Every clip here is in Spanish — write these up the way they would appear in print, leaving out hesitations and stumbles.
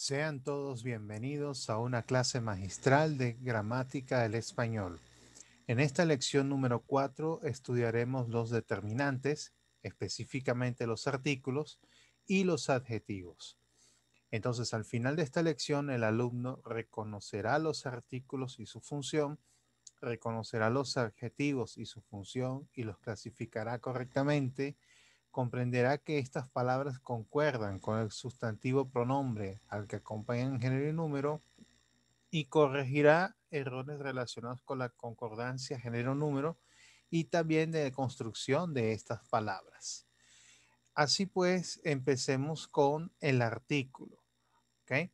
Sean todos bienvenidos a una clase magistral de gramática del español. En esta lección número 4 estudiaremos los determinantes, específicamente los artículos y los adjetivos. Entonces, al final de esta lección, el alumno reconocerá los artículos y su función, reconocerá los adjetivos y su función y los clasificará correctamente. Comprenderá que estas palabras concuerdan con el sustantivo pronombre al que acompañan género y número y corregirá errores relacionados con la concordancia género-número y también de construcción de estas palabras. Así pues, empecemos con el artículo. ¿Ok?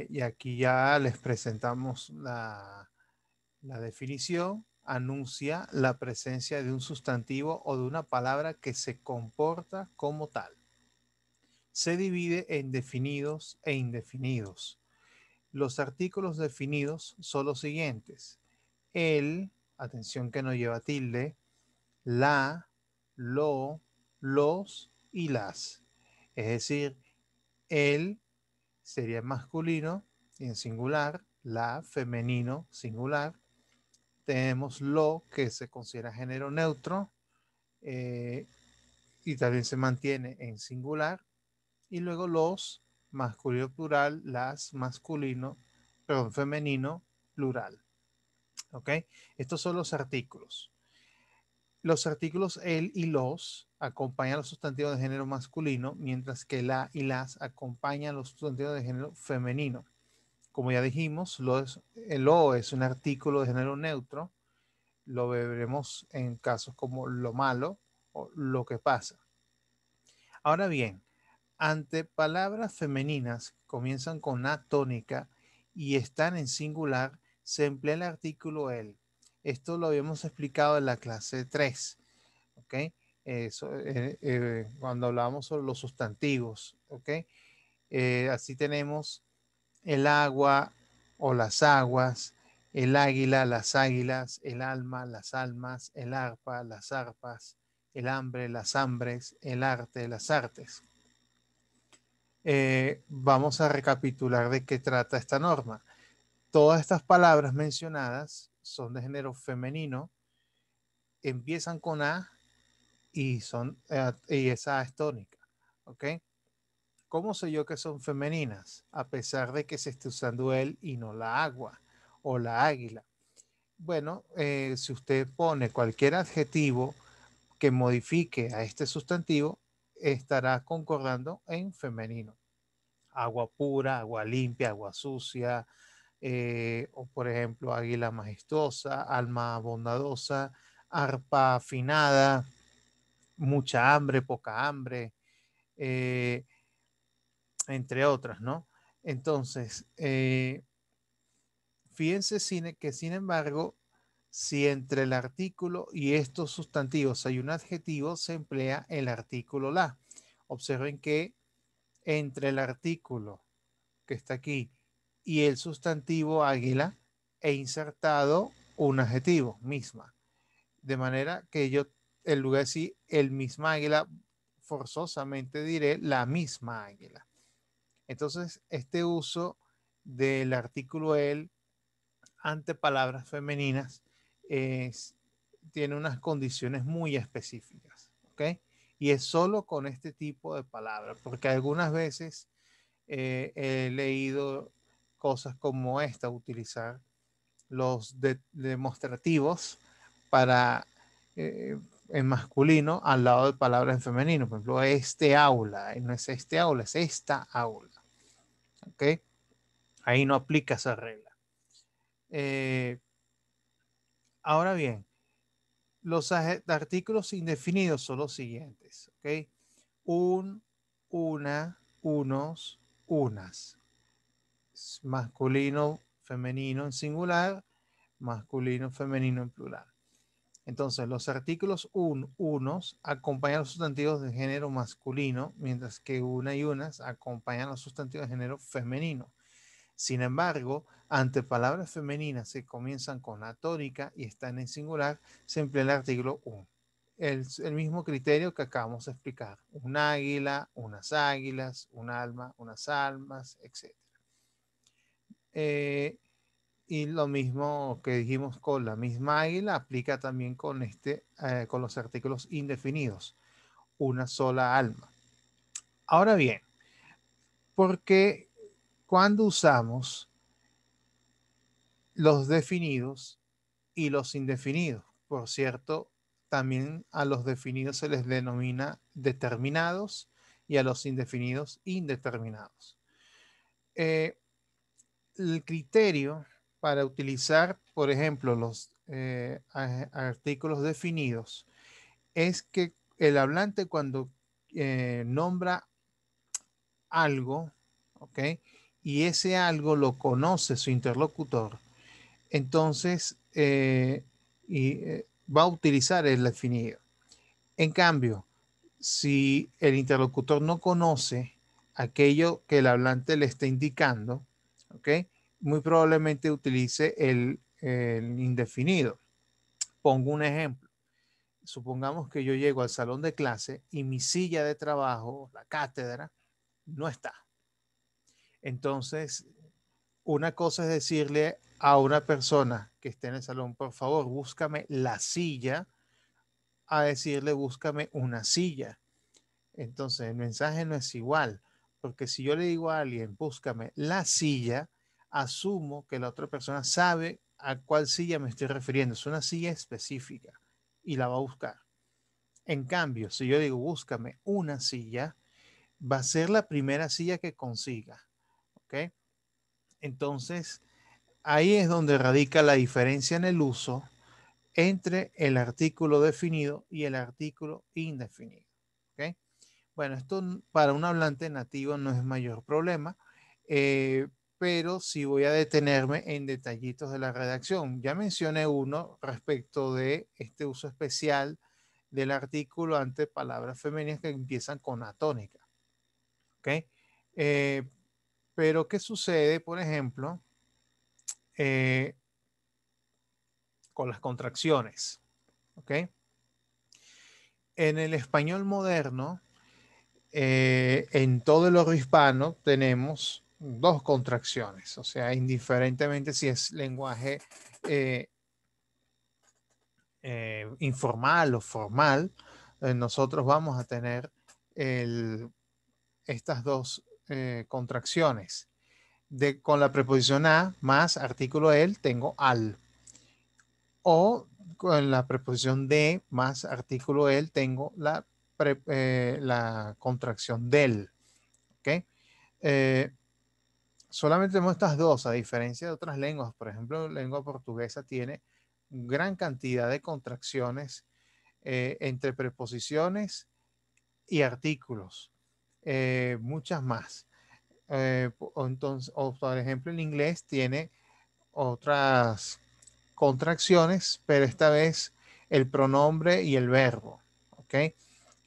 Y aquí ya les presentamos la definición. Anuncia la presencia de un sustantivo o de una palabra que se comporta como tal. Se divide en definidos e indefinidos. Los artículos definidos son los siguientes: el, atención que no lleva tilde, la, lo, los y las. Es decir, el sería masculino y en singular, la femenino singular. Tenemos lo, que se considera género neutro y también se mantiene en singular. Y luego los, masculino plural, las, masculino, perdón, femenino plural. ¿Ok? Estos son los artículos. Los artículos el y los acompañan los sustantivos de género masculino, mientras que la y las acompañan los sustantivos de género femenino. Como ya dijimos, el lo es un artículo de género neutro. Lo veremos en casos como lo malo o lo que pasa. Ahora bien, ante palabras femeninas que comienzan con A tónica y están en singular, se emplea el artículo el. Esto lo habíamos explicado en la clase 3, ¿ok? Cuando hablábamos sobre los sustantivos, ¿ok? Así tenemos el agua o las aguas, el águila, las águilas, el alma, las almas, el arpa, las arpas, el hambre, las hambres, el arte, las artes. Vamos a recapitular de qué trata esta norma. Todas estas palabras mencionadas son de género femenino, empiezan con A y esa es tónica. ¿Ok? ¿Cómo sé yo que son femeninas? A pesar de que se esté usando él y no la agua o la águila. Bueno, si usted pone cualquier adjetivo que modifique a este sustantivo, estará concordando en femenino. Agua pura, agua limpia, agua sucia, o por ejemplo, águila majestuosa, alma bondadosa, arpa afinada, mucha hambre, poca hambre, eh, entre otras, ¿no? Entonces, fíjense que sin embargo, si entre el artículo y estos sustantivos hay un adjetivo, se emplea el artículo la. Observen que entre el artículo que está aquí y el sustantivo águila he insertado un adjetivo, misma. De manera que yo, en lugar de decir el misma águila, forzosamente diré la misma águila. Entonces, este uso del artículo el ante palabras femeninas es, tiene unas condiciones muy específicas, ¿ok? Y es solo con este tipo de palabras, porque algunas veces he leído cosas como esta, utilizar los demostrativos para en masculino al lado de palabras en femenino. Por ejemplo, este aula, y no es este aula, es esta aula. ¿Ok? Ahí no aplica esa regla. Eh, Ahora bien, los artículos indefinidos son los siguientes. ¿Ok? Un, una, unos, unas. Masculino, femenino en singular, masculino, femenino en plural. Entonces, los artículos unos acompañan los sustantivos de género masculino, mientras que una y unas acompañan los sustantivos de género femenino. Sin embargo, ante palabras femeninas que comienzan con la tónica y están en singular, se emplea el artículo un. el mismo criterio que acabamos de explicar. Un águila, unas águilas, un alma, unas almas, etc. Y lo mismo que dijimos con la misma águila aplica también con, con los artículos indefinidos. Una sola alma. Ahora bien, porque cuando usamos los definidos y los indefinidos, por cierto, también a los definidos se les denomina determinados y a los indefinidos indeterminados. El criterio para utilizar, por ejemplo, los artículos definidos es que el hablante cuando nombra algo, ¿ok? Y ese algo lo conoce su interlocutor, entonces va a utilizar el definido. En cambio, si el interlocutor no conoce aquello que el hablante le está indicando, ¿ok? Muy probablemente utilice el indefinido. Pongo un ejemplo. Supongamos que yo llego al salón de clase y mi silla de trabajo, la cátedra, no está. Entonces, una cosa es decirle a una persona que esté en el salón, por favor, búscame la silla, a decirle, búscame una silla. Entonces, el mensaje no es igual, porque si yo le digo a alguien, búscame la silla, asumo que la otra persona sabe a cuál silla me estoy refiriendo. Es una silla específica y la va a buscar. En cambio, si yo digo, búscame una silla, va a ser la primera silla que consiga. ¿Ok? Entonces, ahí es donde radica la diferencia en el uso entre el artículo definido y el artículo indefinido. ¿Ok? Bueno, esto para un hablante nativo no es mayor problema, pero sí voy a detenerme en detallitos de la redacción. Ya mencioné uno respecto de este uso especial del artículo ante palabras femeninas que empiezan con atónica. ¿Ok? Pero ¿qué sucede, por ejemplo, con las contracciones? ¿Ok? En el español moderno, en todo el oro hispano tenemos dos contracciones, o sea, indiferentemente si es lenguaje informal o formal, nosotros vamos a tener estas dos contracciones. Con la preposición a más artículo el, tengo al. O con la preposición de más artículo el, tengo la contracción del. ¿Ok? Solamente tenemos estas dos, a diferencia de otras lenguas. Por ejemplo, la lengua portuguesa tiene gran cantidad de contracciones entre preposiciones y artículos, muchas más. O por ejemplo, el inglés tiene otras contracciones, pero esta vez el pronombre y el verbo, ¿ok?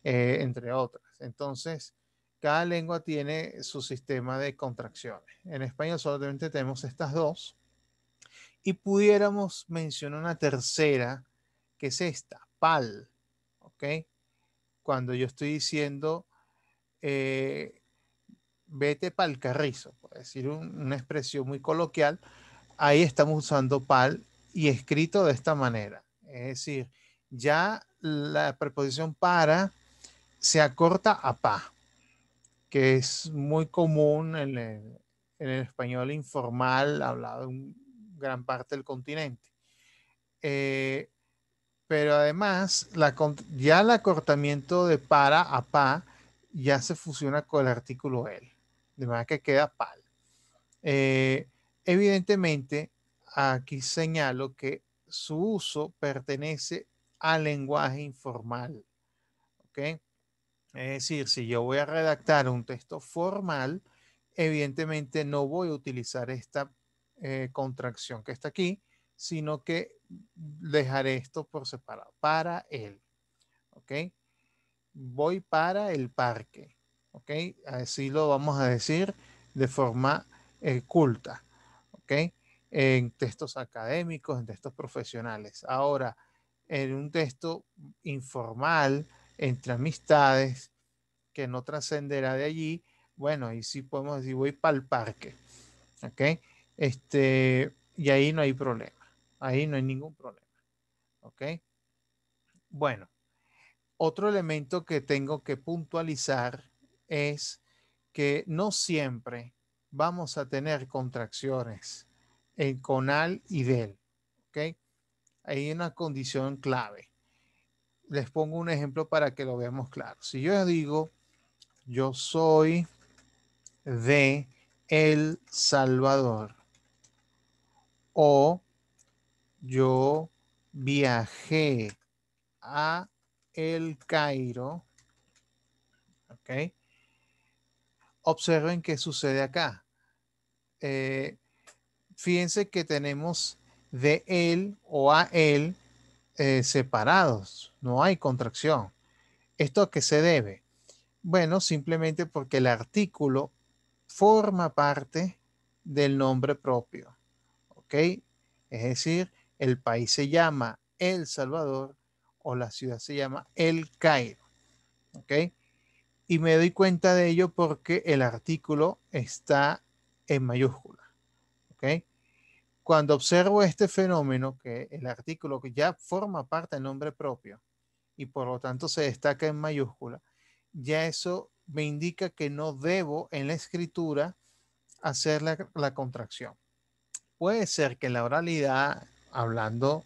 Entre otras. Entonces, cada lengua tiene su sistema de contracciones. En español solamente tenemos estas dos y pudiéramos mencionar una tercera, que es esta, pal, ¿ok? Cuando yo estoy diciendo eh, vete pa'l carrizo, por decir una expresión muy coloquial, ahí estamos usando pal y escrito de esta manera. Es decir, ya la preposición para se acorta a pa, que es muy común en el español informal hablado en gran parte del continente. Pero además, ya el acortamiento de para a pa ya se fusiona con el artículo el, de manera que queda pal. Evidentemente, aquí señalo que su uso pertenece al lenguaje informal. ¿Ok? Es decir, si yo voy a redactar un texto formal, evidentemente no voy a utilizar esta contracción que está aquí, sino que dejaré esto por separado. Para él. ¿Ok? Voy para el parque. ¿Ok? Así lo vamos a decir de forma culta. ¿Ok? En textos académicos, en textos profesionales. Ahora, en un texto informal entre amistades que no trascenderá de allí, bueno, ahí sí podemos decir voy para el parque, ¿ok? Y ahí no hay problema, ahí no hay ningún problema, ¿ok? Bueno, otro elemento que tengo que puntualizar es que no siempre vamos a tener contracciones en conal y del, ¿ok? Hay una condición clave. Les pongo un ejemplo para que lo veamos claro. Si yo digo, yo soy de El Salvador o yo viajé a El Cairo, ¿ok? Observen qué sucede acá. Eh, Fíjense que tenemos de él o a él separados, no hay contracción. ¿Esto a qué se debe? Bueno, simplemente porque el artículo forma parte del nombre propio, ¿ok? Es decir, el país se llama El Salvador o la ciudad se llama El Cairo, ¿ok? Y me doy cuenta de ello porque el artículo está en mayúscula, ¿ok? Cuando observo este fenómeno, que el artículo que ya forma parte del nombre propio y por lo tanto se destaca en mayúscula, ya eso me indica que no debo en la escritura hacer la contracción. Puede ser que en la oralidad, hablando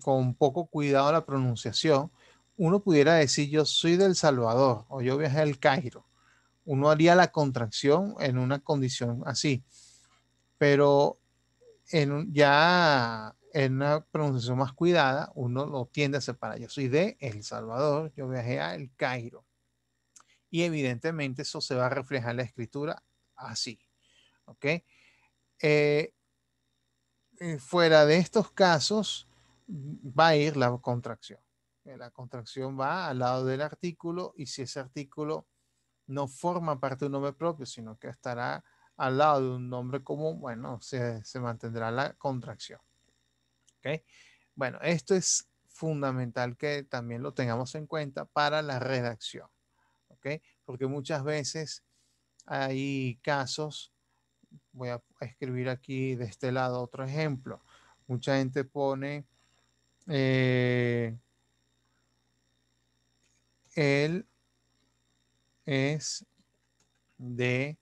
con poco cuidado la pronunciación, uno pudiera decir yo soy del Salvador o yo viajé al Cairo. Uno haría la contracción en una condición así, pero ya en una pronunciación más cuidada, uno lo tiende a separar. Yo soy de El Salvador, yo viajé a El Cairo. Y evidentemente eso se va a reflejar en la escritura así. ¿Ok? Eh, Fuera de estos casos, va a ir la contracción. La contracción va al lado del artículo y si ese artículo no forma parte de un nombre propio, sino que estará al lado de un nombre común, bueno, se mantendrá la contracción. ¿Ok? Bueno, esto es fundamental que también lo tengamos en cuenta para la redacción. ¿Ok? Porque muchas veces hay casos, voy a escribir aquí de este lado otro ejemplo. Mucha gente pone él es de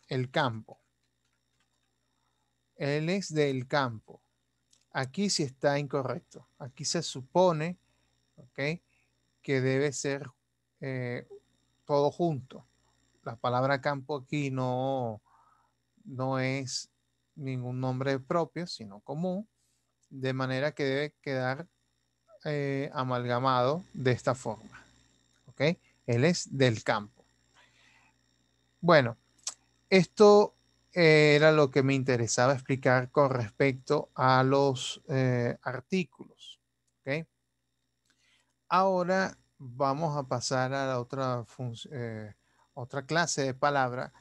el campo. Él es del campo. Aquí sí está incorrecto. Aquí se supone, ¿ok?, que debe ser eh, todo junto. La palabra campo aquí no es ningún nombre propio, sino común, de manera que debe quedar amalgamado de esta forma. ¿Ok? Él es del campo. Bueno, esto era lo que me interesaba explicar con respecto a los artículos. ¿Ok? Ahora vamos a pasar a la otra clase de palabra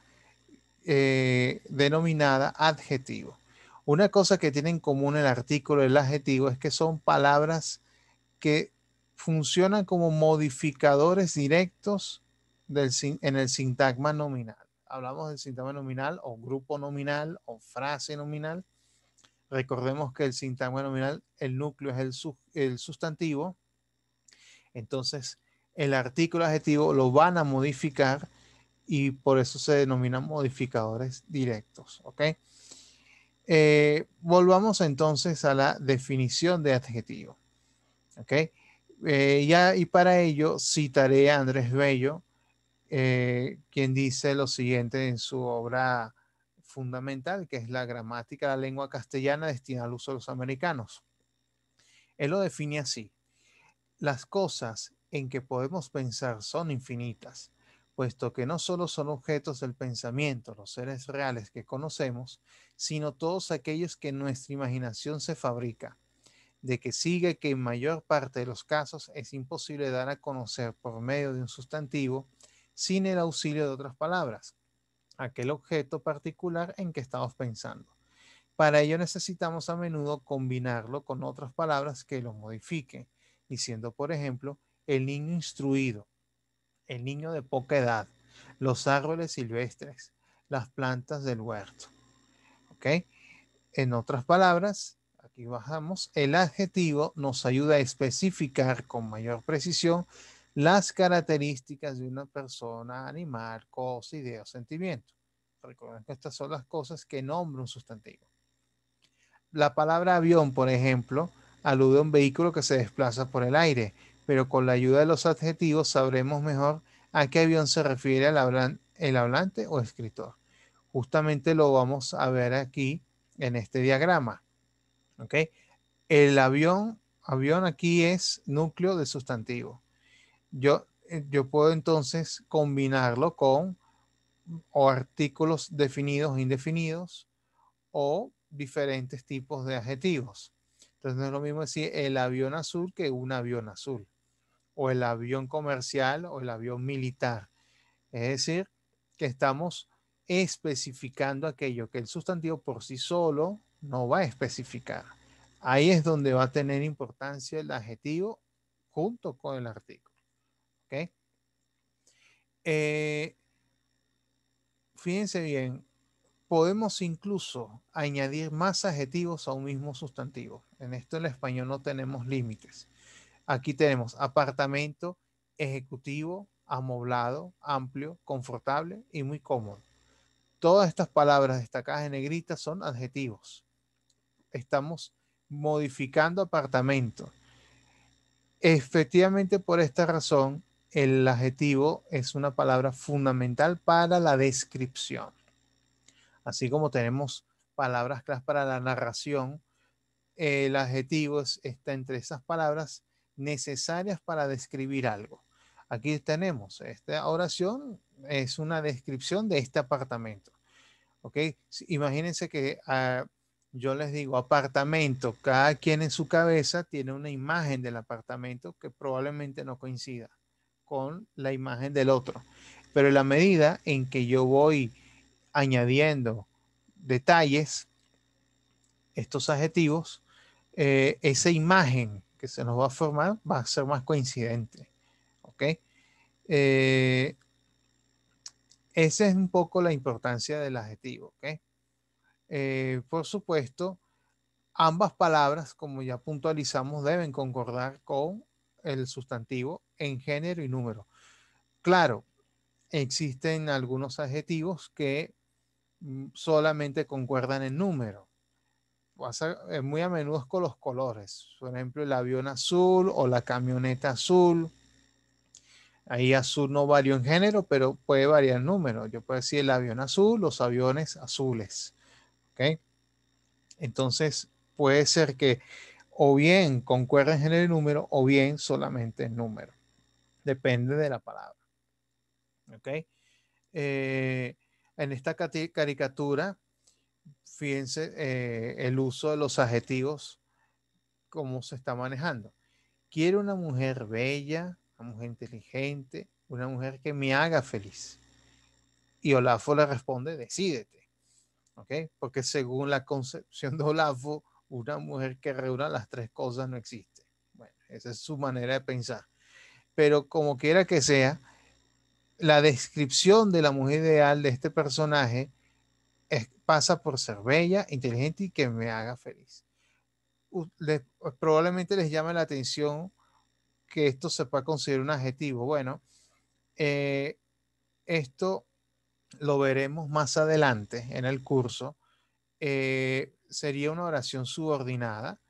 denominada adjetivo. Una cosa que tiene en común el artículo y el adjetivo es que son palabras que funcionan como modificadores directos en el sintagma nominal. Hablamos del sintagma nominal o grupo nominal o frase nominal. Recordemos que el sintagma nominal, el núcleo es el sustantivo. Entonces, el artículo adjetivo lo van a modificar y por eso se denominan modificadores directos. ¿Ok? Volvamos entonces a la definición de adjetivo. ¿Ok? Y para ello citaré a Andrés Bello, quien dice lo siguiente en su obra fundamental, que es la gramática de la lengua castellana destinada al uso de los americanos. Él lo define así: las cosas en que podemos pensar son infinitas, puesto que no solo son objetos del pensamiento los seres reales que conocemos, sino todos aquellos que nuestra imaginación se fabrica, de que sigue que en mayor parte de los casos es imposible dar a conocer por medio de un sustantivo sin el auxilio de otras palabras aquel objeto particular en que estamos pensando, Para ello necesitamos a menudo combinarlo con otras palabras que lo modifiquen, diciendo, por ejemplo, el niño instruido, el niño de poca edad, los árboles silvestres, las plantas del huerto. ¿Ok? En otras palabras, aquí bajamos, el adjetivo nos ayuda a especificar con mayor precisión las características de una persona, animal, cosa, idea o sentimiento. Recuerden que estas son las cosas que nombra un sustantivo. La palabra avión, por ejemplo, alude a un vehículo que se desplaza por el aire, pero con la ayuda de los adjetivos sabremos mejor a qué avión se refiere el hablante o escritor. Justamente lo vamos a ver aquí en este diagrama. ¿Ok? El avión aquí es núcleo de sustantivo. Yo puedo entonces combinarlo con o artículos definidos o indefinidos o diferentes tipos de adjetivos. Entonces no es lo mismo decir el avión azul que un avión azul, o el avión comercial o el avión militar. Es decir, que estamos especificando aquello que el sustantivo por sí solo no va a especificar. Ahí es donde va a tener importancia el adjetivo junto con el artículo. ¿Okay? Fíjense bien, podemos incluso añadir más adjetivos a un mismo sustantivo. En esto en el español no tenemos límites. Aquí tenemos apartamento, ejecutivo, amoblado, amplio, confortable y muy cómodo. Todas estas palabras destacadas en negrita son adjetivos. Estamos modificando apartamento. Efectivamente, por esta razón, el adjetivo es una palabra fundamental para la descripción. Así como tenemos palabras claves para la narración, el adjetivo está entre esas palabras necesarias para describir algo. Aquí tenemos, esta oración es una descripción de este apartamento. ¿Ok? Imagínense que yo les digo apartamento, cada quien en su cabeza tiene una imagen del apartamento que probablemente no coincida con la imagen del otro. Pero en la medida en que yo voy añadiendo detalles, estos adjetivos, esa imagen que se nos va a formar va a ser más coincidente. ¿Ok? Esa es un poco la importancia del adjetivo. ¿Ok? Por supuesto, ambas palabras, como ya puntualizamos, deben concordar con el sustantivo en género y número. Claro, existen algunos adjetivos que solamente concuerdan en número. Muy a menudo con los colores. Por ejemplo, el avión azul o la camioneta azul. Ahí azul no varió en género, pero puede variar en número. Yo puedo decir el avión azul, los aviones azules. ¿Ok? Entonces, puede ser que o bien concuerda en género y número o bien solamente en número. Depende de la palabra. ¿Ok? En esta caricatura, fíjense el uso de los adjetivos, cómo se está manejando. Quiero una mujer bella, una mujer inteligente, una mujer que me haga feliz. Y Olafo le responde, decídete. ¿Ok? Porque según la concepción de Olafo, una mujer que reúna las tres cosas no existe. Bueno, esa es su manera de pensar. Pero como quiera que sea, la descripción de la mujer ideal de este personaje pasa por ser bella, inteligente y que me haga feliz. Probablemente les llame la atención que esto se pueda considerar un adjetivo. Bueno, esto lo veremos más adelante en el curso. Sería una oración subordinada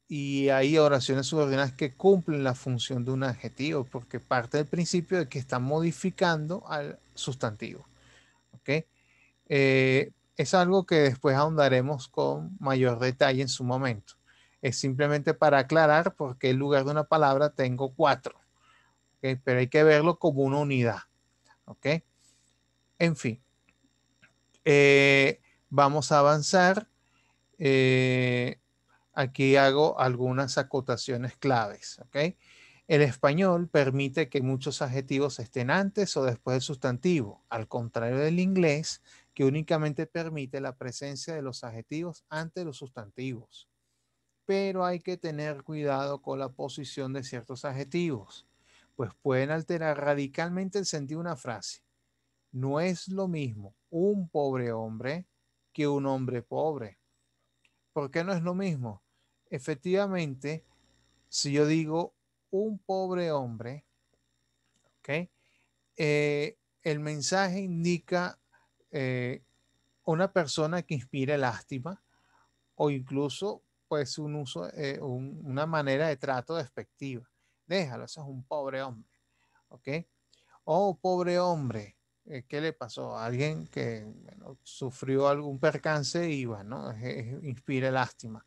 y hay oraciones subordinadas que cumplen la función de un adjetivo porque parte del principio de que están modificando al sustantivo. ¿Ok? Es algo que después ahondaremos con mayor detalle en su momento. Es simplemente para aclarar por qué en lugar de una palabra tengo cuatro. ¿Okay? Pero hay que verlo como una unidad. ¿Ok? En fin, vamos a avanzar. Aquí hago algunas acotaciones claves. ¿Ok? El español permite que muchos adjetivos estén antes o después del sustantivo, al contrario del inglés, que únicamente permite la presencia de los adjetivos ante los sustantivos. Pero hay que tener cuidado con la posición de ciertos adjetivos, pues pueden alterar radicalmente el sentido de una frase. No es lo mismo un pobre hombre que un hombre pobre. ¿Por qué no es lo mismo? Efectivamente, si yo digo un pobre hombre, ¿ok? El mensaje indica eh, una persona que inspire lástima o incluso pues un uso, una manera de trato despectiva. Déjalo, eso es un pobre hombre, ¿ok? Oh, pobre hombre, ¿qué le pasó? Alguien que bueno, sufrió algún percance y bueno, inspira lástima,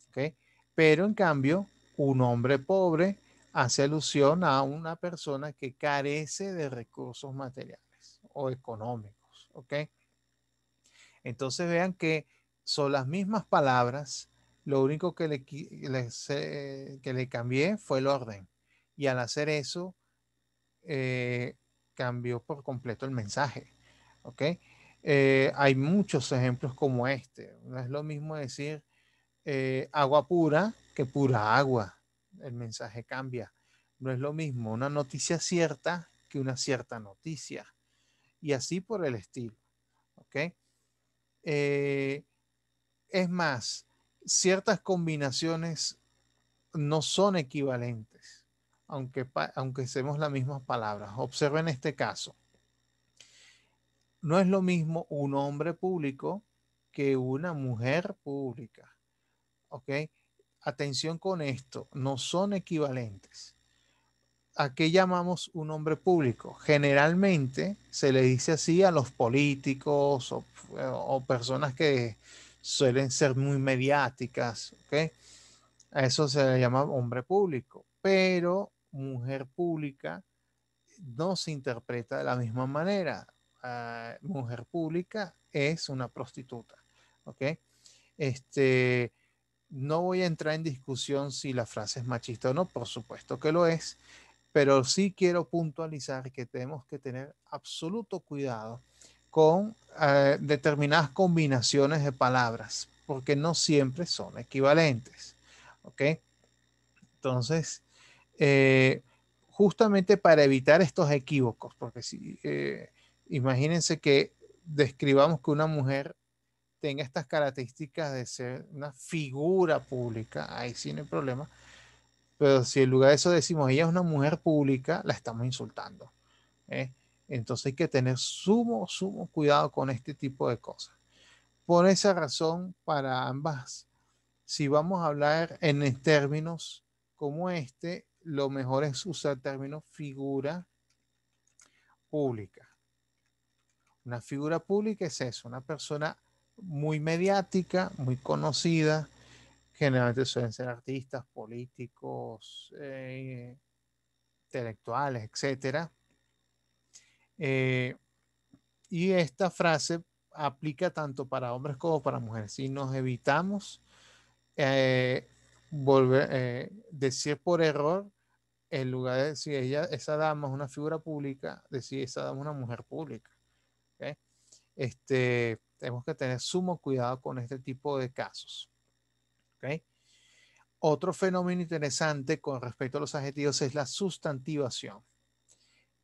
¿ok? Pero en cambio, un hombre pobre hace alusión a una persona que carece de recursos materiales o económicos, ¿ok? Entonces vean que son las mismas palabras, lo único que que le cambié fue el orden. Y al hacer eso, eh, cambió por completo el mensaje. ¿Ok? Hay muchos ejemplos como este. No es lo mismo decir agua pura que pura agua. El mensaje cambia. No es lo mismo una noticia cierta que una cierta noticia. Y así por el estilo. ¿Ok? Eh, es más, ciertas combinaciones no son equivalentes, aunque usemos las mismas palabras. Observen este caso. No es lo mismo un hombre público que una mujer pública. ¿Ok? Atención con esto, no son equivalentes. ¿A qué llamamos un hombre público? Generalmente se le dice así a los políticos o personas que suelen ser muy mediáticas. ¿Ok? A eso se le llama hombre público. Pero mujer pública no se interpreta de la misma manera. Mujer pública es una prostituta. ¿Ok? Este, no voy a entrar en discusión si la frase es machista o no, por supuesto que lo es, pero sí quiero puntualizar que tenemos que tener absoluto cuidado con determinadas combinaciones de palabras, porque no siempre son equivalentes. ¿Ok? Entonces, eh, justamente para evitar estos equívocos, porque si, imagínense que describamos que una mujer tenga estas características de ser una figura pública, ahí sí no hay problema, pero si en lugar de eso decimos ella es una mujer pública, la estamos insultando. ¿Eh? Entonces hay que tener sumo cuidado con este tipo de cosas. Por esa razón, para ambas, si vamos a hablar en términos como este, lo mejor es usar términos figura pública. Una figura pública es eso, una persona muy mediática, muy conocida, generalmente suelen ser artistas, políticos, intelectuales, etcétera. Eh, y esta frase aplica tanto para hombres como para mujeres. Si nos evitamos decir por error, en lugar de decir esa dama es una figura pública, decir esa dama es una mujer pública. ¿Okay? Tenemos que tener sumo cuidado con este tipo de casos. ¿Okay? Otro fenómeno interesante con respecto a los adjetivos es la sustantivación.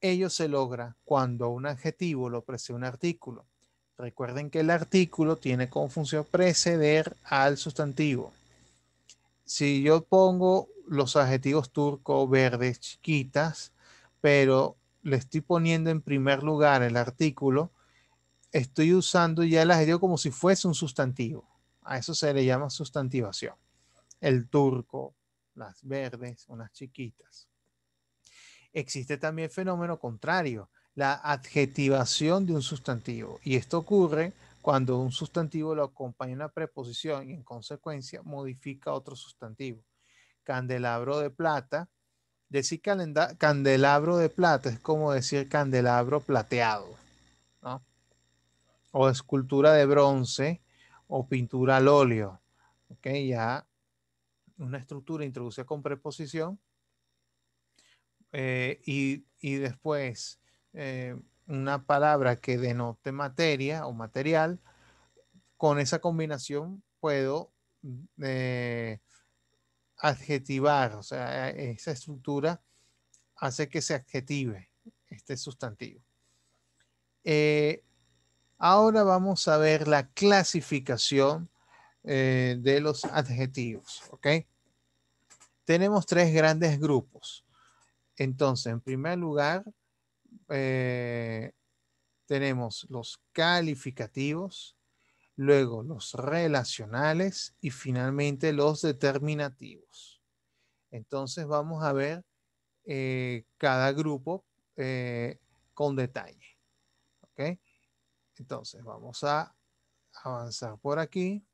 Ello se logra cuando un adjetivo lo precede un artículo. Recuerden que el artículo tiene como función preceder al sustantivo. Si yo pongo los adjetivos turco, verdes, chiquitas, pero le estoy poniendo en primer lugar el artículo, estoy usando ya el adjetivo como si fuese un sustantivo. A eso se le llama sustantivación. El turco, las verdes, unas chiquitas. Existe también el fenómeno contrario, la adjetivación de un sustantivo. Y esto ocurre cuando un sustantivo lo acompaña una preposición y en consecuencia modifica otro sustantivo. Candelabro de plata. Decir candelabro de plata es como decir candelabro plateado, ¿no? O escultura de bronce o pintura al óleo. ¿Ok? Ya una estructura introducida con preposición y después una palabra que denote materia o material, con esa combinación puedo eh, adjetivar, o sea, esa estructura hace que se adjetive este sustantivo. Ahora vamos a ver la clasificación de los adjetivos, ¿ok? Tenemos tres grandes grupos. Entonces, en primer lugar, tenemos los calificativos, luego los relacionales y finalmente los determinativos. Entonces vamos a ver cada grupo con detalle. ¿Ok? Entonces vamos a avanzar por aquí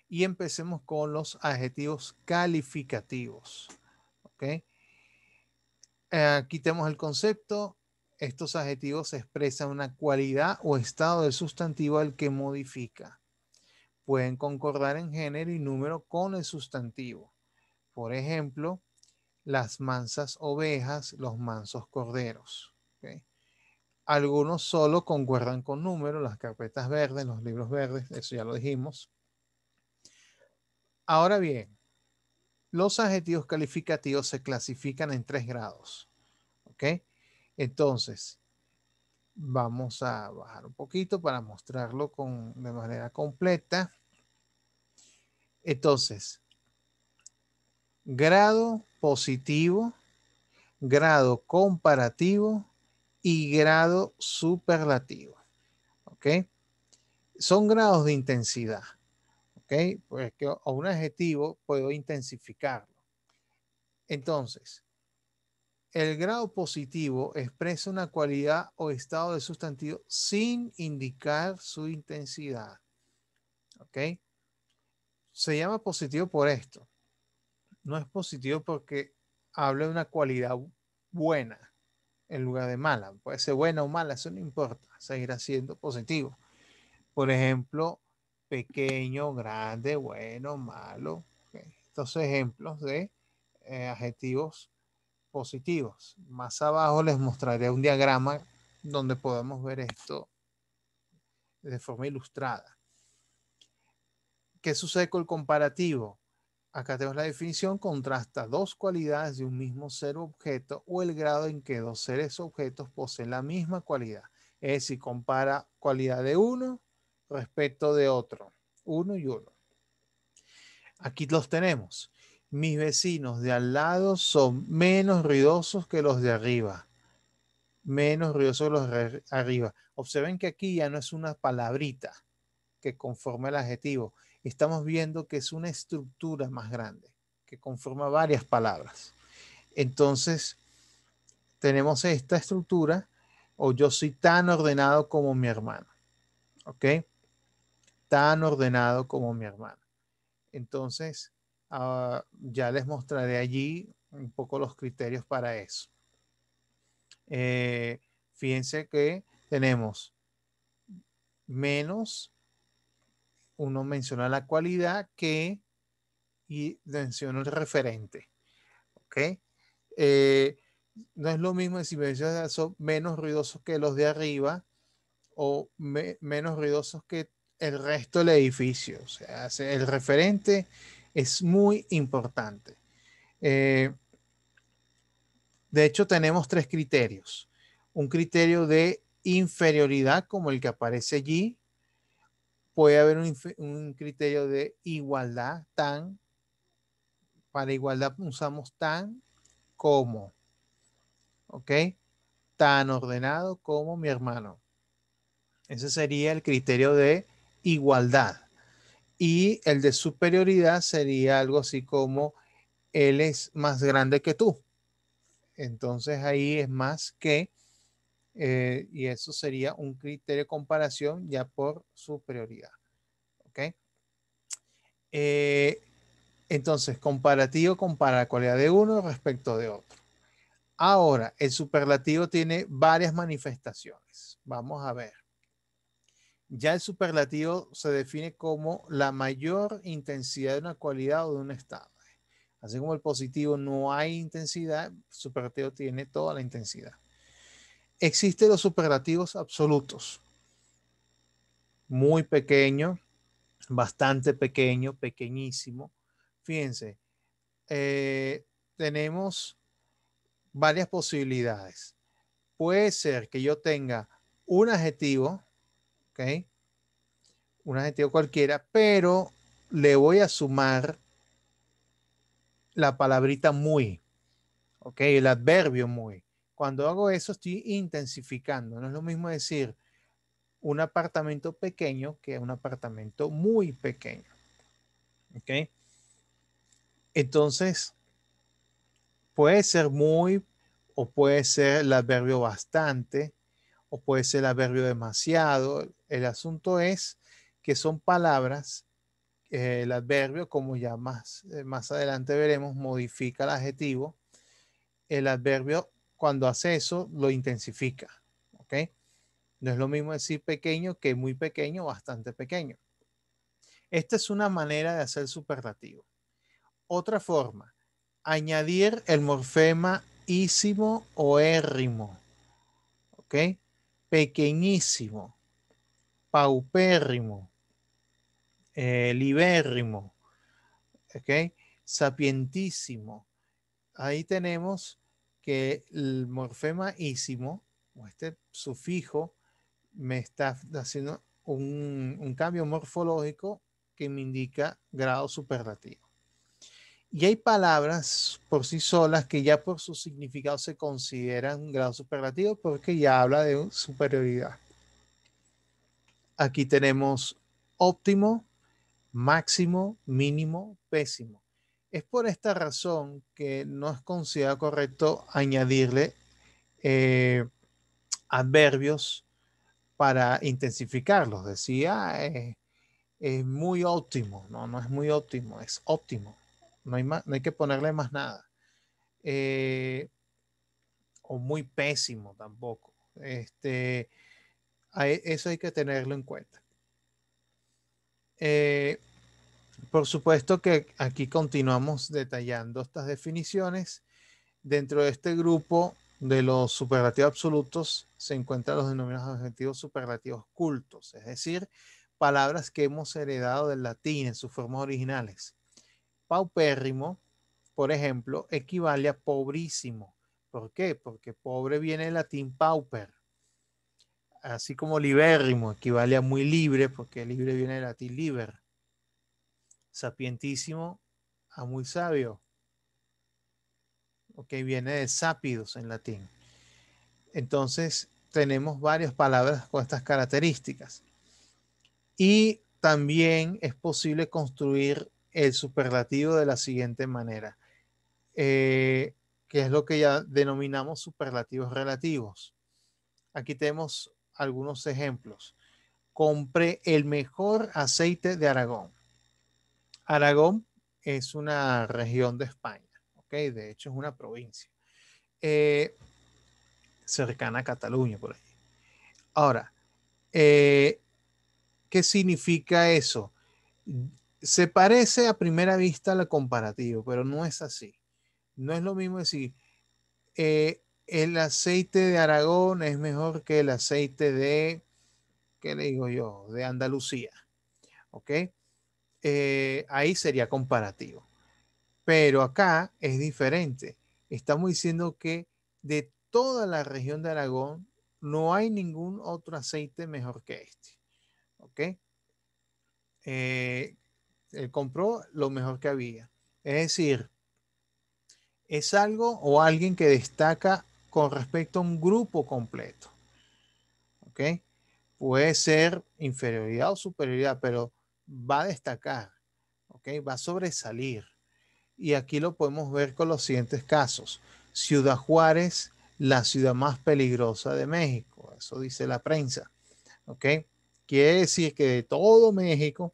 y empecemos con los adjetivos calificativos. ¿Ok? Aquí tenemos el concepto. Estos adjetivos expresan una cualidad o estado del sustantivo al que modifica. Pueden concordar en género y número con el sustantivo. Por ejemplo, las mansas ovejas, los mansos corderos. ¿Okay? Algunos solo concuerdan con números, las carpetas verdes, los libros verdes, eso ya lo dijimos. Ahora bien, los adjetivos calificativos se clasifican en 3 grados. ¿Ok? Entonces, vamos a bajar un poquito para mostrarlo de manera completa. Entonces, grado positivo, grado comparativo y grado superlativo. ¿Ok? Son grados de intensidad. ¿Ok? Pues que a un adjetivo puedo intensificarlo. Entonces, el grado positivo expresa una cualidad o estado de sustantivo sin indicar su intensidad. ¿Ok? Se llama positivo por esto. No es positivo porque habla de una cualidad buena en lugar de mala. Puede ser buena o mala, eso no importa. Seguirá siendo positivo. Por ejemplo, pequeño, grande, bueno, malo. Okay. Estos ejemplos de adjetivos positivos. Más abajo les mostraré un diagrama donde podemos ver esto de forma ilustrada. ¿Qué sucede con el comparativo? Acá tenemos la definición, contrasta dos cualidades de un mismo ser o objeto o el grado en que dos seres o objetos poseen la misma cualidad. Es decir, compara cualidad de uno respecto de otro. Uno y uno. Aquí los tenemos. Mis vecinos de al lado son menos ruidosos que los de arriba. Menos ruidosos que los de arriba. Observen que aquí ya no es una palabrita que conforma el adjetivo. Estamos viendo que es una estructura más grande que conforma varias palabras. Entonces, tenemos esta estructura o yo soy tan ordenado como mi hermano. ¿Ok? Tan ordenado como mi hermano. Entonces, ya les mostraré allí un poco los criterios para eso. Fíjense que tenemos menos, uno menciona la cualidad que y menciona el referente. ¿Ok? No es lo mismo decir son menos ruidosos que los de arriba o menos ruidosos que el resto del edificio. O sea, el referente es muy importante. De hecho, tenemos 3 criterios. Un criterio de inferioridad, como el que aparece allí. Puede haber un criterio de igualdad, tan. Para igualdad usamos tan como. ¿Ok? Tan ordenado como mi hermano. Ese sería el criterio de igualdad. Y el de superioridad sería algo así como él es más grande que tú. Entonces ahí es más que, y eso sería un criterio de comparación ya por superioridad. ¿Ok? Entonces, comparativo compara la cualidad de uno respecto de otro. Ahora, el superlativo tiene varias manifestaciones. Vamos a ver. Ya el superlativo se define como la mayor intensidad de una cualidad o de un estado. Así como el positivo no hay intensidad, el superlativo tiene toda la intensidad. Existen los superlativos absolutos. Muy pequeño, bastante pequeño, pequeñísimo. Fíjense, tenemos varias posibilidades. Puede ser que yo tenga un adjetivo, ¿ok? Un adjetivo cualquiera, pero le voy a sumar la palabrita muy, ¿ok? El adverbio muy. Cuando hago eso estoy intensificando. No es lo mismo decir un apartamento pequeño que un apartamento muy pequeño, ¿ok? Entonces, puede ser muy o puede ser el adverbio bastante o puede ser el adverbio demasiado. El asunto es que son palabras, el adverbio, como ya más adelante veremos, modifica el adjetivo. El adverbio, cuando hace eso, lo intensifica. ¿Ok? No es lo mismo decir pequeño que muy pequeño o bastante pequeño. Esta es una manera de hacer superlativo. Otra forma, añadir el morfema ísimo o érrimo. ¿Ok? Pequeñísimo, paupérrimo, libérrimo, ¿ok? Sapientísimo. Ahí tenemos que el morfema ísimo, o este sufijo, me está haciendo un cambio morfológico que me indica grado superlativo. Y hay palabras por sí solas que ya por su significado se consideran grado superlativo porque ya habla de superioridad. Aquí tenemos óptimo, máximo, mínimo, pésimo. Es por esta razón que no es considerado correcto añadirle adverbios para intensificarlos. Decía, es muy óptimo. No, no es muy óptimo, es óptimo. No hay que ponerle más nada. O muy pésimo tampoco. Eso hay que tenerlo en cuenta. Por supuesto que aquí continuamos detallando estas definiciones. Dentro de este grupo de los superlativos absolutos se encuentran los denominados adjetivos superlativos cultos, es decir, palabras que hemos heredado del latín en sus formas originales. Paupérrimo, por ejemplo, equivale a pobrísimo. ¿Por qué? Porque pobre viene del latín pauper. Así como libérrimo equivale a muy libre, porque libre viene del latín liber. Sapientísimo a muy sabio. Ok, viene de sápidos en latín. Entonces, tenemos varias palabras con estas características. Y también es posible construir el superlativo de la siguiente manera, que es lo que ya denominamos superlativos relativos. Aquí tenemos algunos ejemplos. Compré el mejor aceite de Aragón. Aragón es una región de España, ¿ok? De hecho, es una provincia cercana a Cataluña, por ahí. Ahora, ¿qué significa eso? Se parece a primera vista al comparativo, pero no es así. No es lo mismo decir, el aceite de Aragón es mejor que el aceite de, ¿qué le digo yo? De Andalucía. ¿Ok? Ahí sería comparativo. Pero acá es diferente. Estamos diciendo que de toda la región de Aragón no hay ningún otro aceite mejor que este. ¿Ok? Él compró lo mejor que había. Es decir, es algo o alguien que destaca con respecto a un grupo completo. ¿Ok? Puede ser inferioridad o superioridad, pero va a destacar. ¿Ok? Va a sobresalir. Y aquí lo podemos ver con los siguientes casos. Ciudad Juárez, la ciudad más peligrosa de México. Eso dice la prensa. ¿Ok? Quiere decir que de todo México,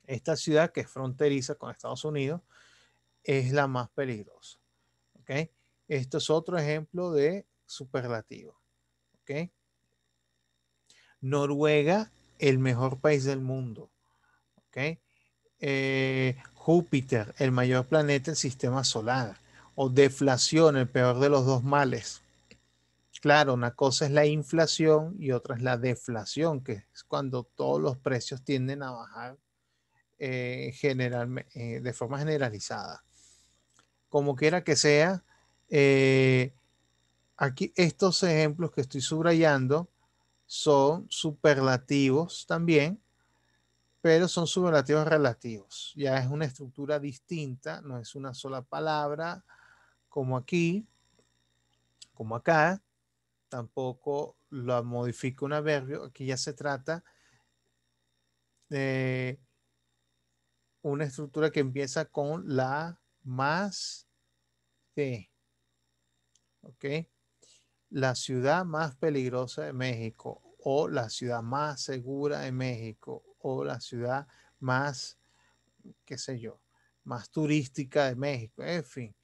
esta ciudad que es fronteriza con Estados Unidos es la más peligrosa. ¿Ok? Esto es otro ejemplo de superlativo. ¿Ok? Noruega, el mejor país del mundo. ¿Ok? Júpiter, el mayor planeta del sistema solar. O deflación, el peor de los dos males. Claro, una cosa es la inflación y otra es la deflación, que es cuando todos los precios tienden a bajar de forma generalizada. Como quiera que sea, aquí estos ejemplos que estoy subrayando son superlativos también, pero son superlativos relativos. Ya es una estructura distinta, no es una sola palabra como aquí, como acá. Tampoco lo modifica un adverbio. Aquí ya se trata de una estructura que empieza con la más de, ¿ok? La ciudad más peligrosa de México, o la ciudad más segura de México, o la ciudad más, qué sé yo, más turística de México. En fin,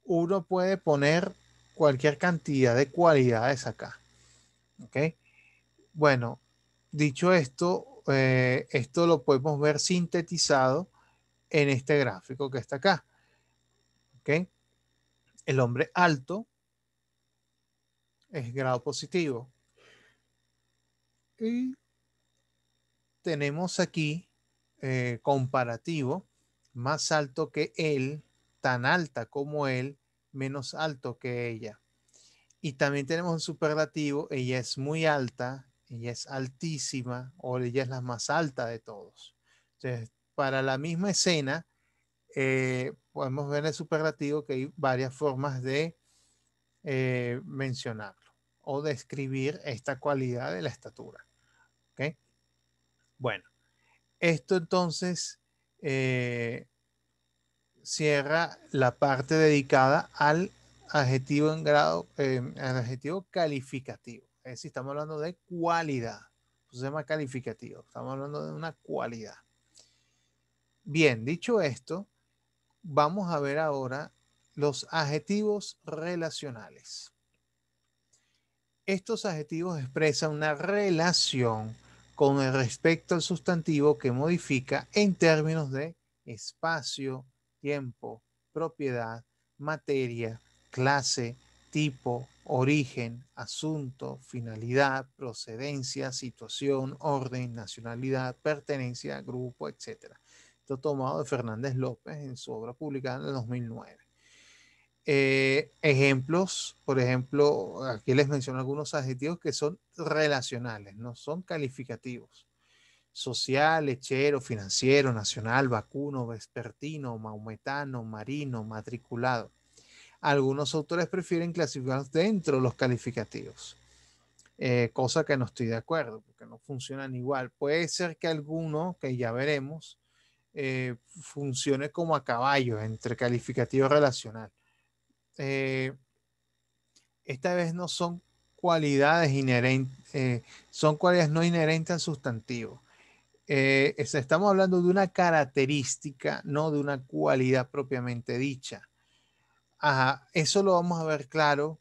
uno puede poner cualquier cantidad de cualidades acá. ¿Ok? Bueno, dicho esto, esto lo podemos ver sintetizado en este gráfico que está acá. ¿Ok? El hombre alto es grado positivo. Y tenemos aquí comparativo, más alto que él, tan alta como él, menos alto que ella. Y también tenemos un superlativo, ella es muy alta, ella es altísima, o ella es la más alta de todos. Entonces, para la misma escena, podemos ver en el superlativo que hay varias formas de mencionarlo o describir esta cualidad de la estatura. ¿Okay? Bueno, esto entonces cierra la parte dedicada al adjetivo en grado, al adjetivo calificativo. Es decir, estamos hablando de cualidad. Eso se llama calificativo. Estamos hablando de una cualidad. Bien, dicho esto, vamos a ver ahora los adjetivos relacionales. Estos adjetivos expresan una relación con el respecto al sustantivo que modifica en términos de espacio, tiempo, propiedad, materia, clase, tipo, origen, asunto, finalidad, procedencia, situación, orden, nacionalidad, pertenencia, grupo, etc. Esto tomado de Fernández López en su obra publicada en el 2009. Ejemplos, por ejemplo, aquí les menciono algunos adjetivos que son relacionales, no son calificativos. Social, lechero, financiero, nacional, vacuno, vespertino, maometano, marino, matriculado. Algunos autores prefieren clasificarlos dentro de los calificativos, cosa que no estoy de acuerdo, porque no funcionan igual. Puede ser que alguno, que ya veremos, funcione como a caballo entre calificativo y relacional. Esta vez no son cualidades inherentes, son cualidades no inherentes al sustantivo. Estamos hablando de una característica, no de una cualidad propiamente dicha. Ajá, eso lo vamos a ver claro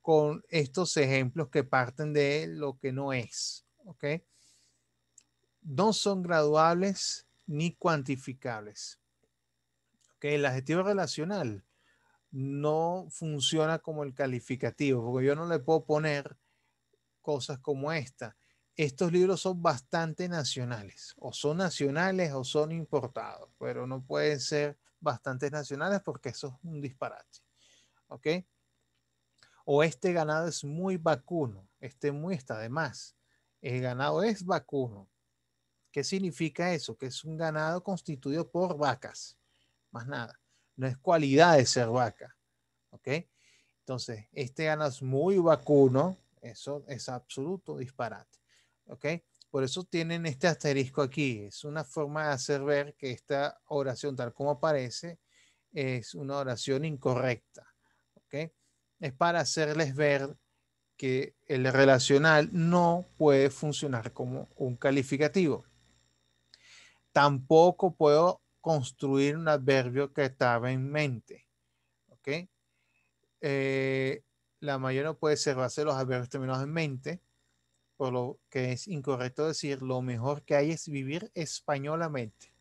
con estos ejemplos que parten de lo que no es. ¿Ok? No son graduables ni cuantificables. ¿Ok? El adjetivo relacional no funciona como el calificativo, porque yo no le puedo poner cosas como esta. Estos libros son bastante nacionales, o son nacionales o son importados, pero no pueden ser bastante nacionales porque eso es un disparate. ¿Ok? O este ganado es muy vacuno, este muy está de más. El ganado es vacuno. ¿Qué significa eso? Que es un ganado constituido por vacas, más nada. No es cualidad de ser vaca. ¿Ok? Entonces, este ganado es muy vacuno, eso es absoluto disparate. ¿Ok? Por eso tienen este asterisco aquí. Es una forma de hacer ver que esta oración, tal como aparece, es una oración incorrecta. ¿Ok? Es para hacerles ver que el relacional no puede funcionar como un calificativo. Tampoco puedo construir un adverbio que estaba en mente. ¿Ok? La mayoría no puede ser base de los adverbios terminados en mente, por lo que es incorrecto decir lo mejor que hay es vivir españolamente.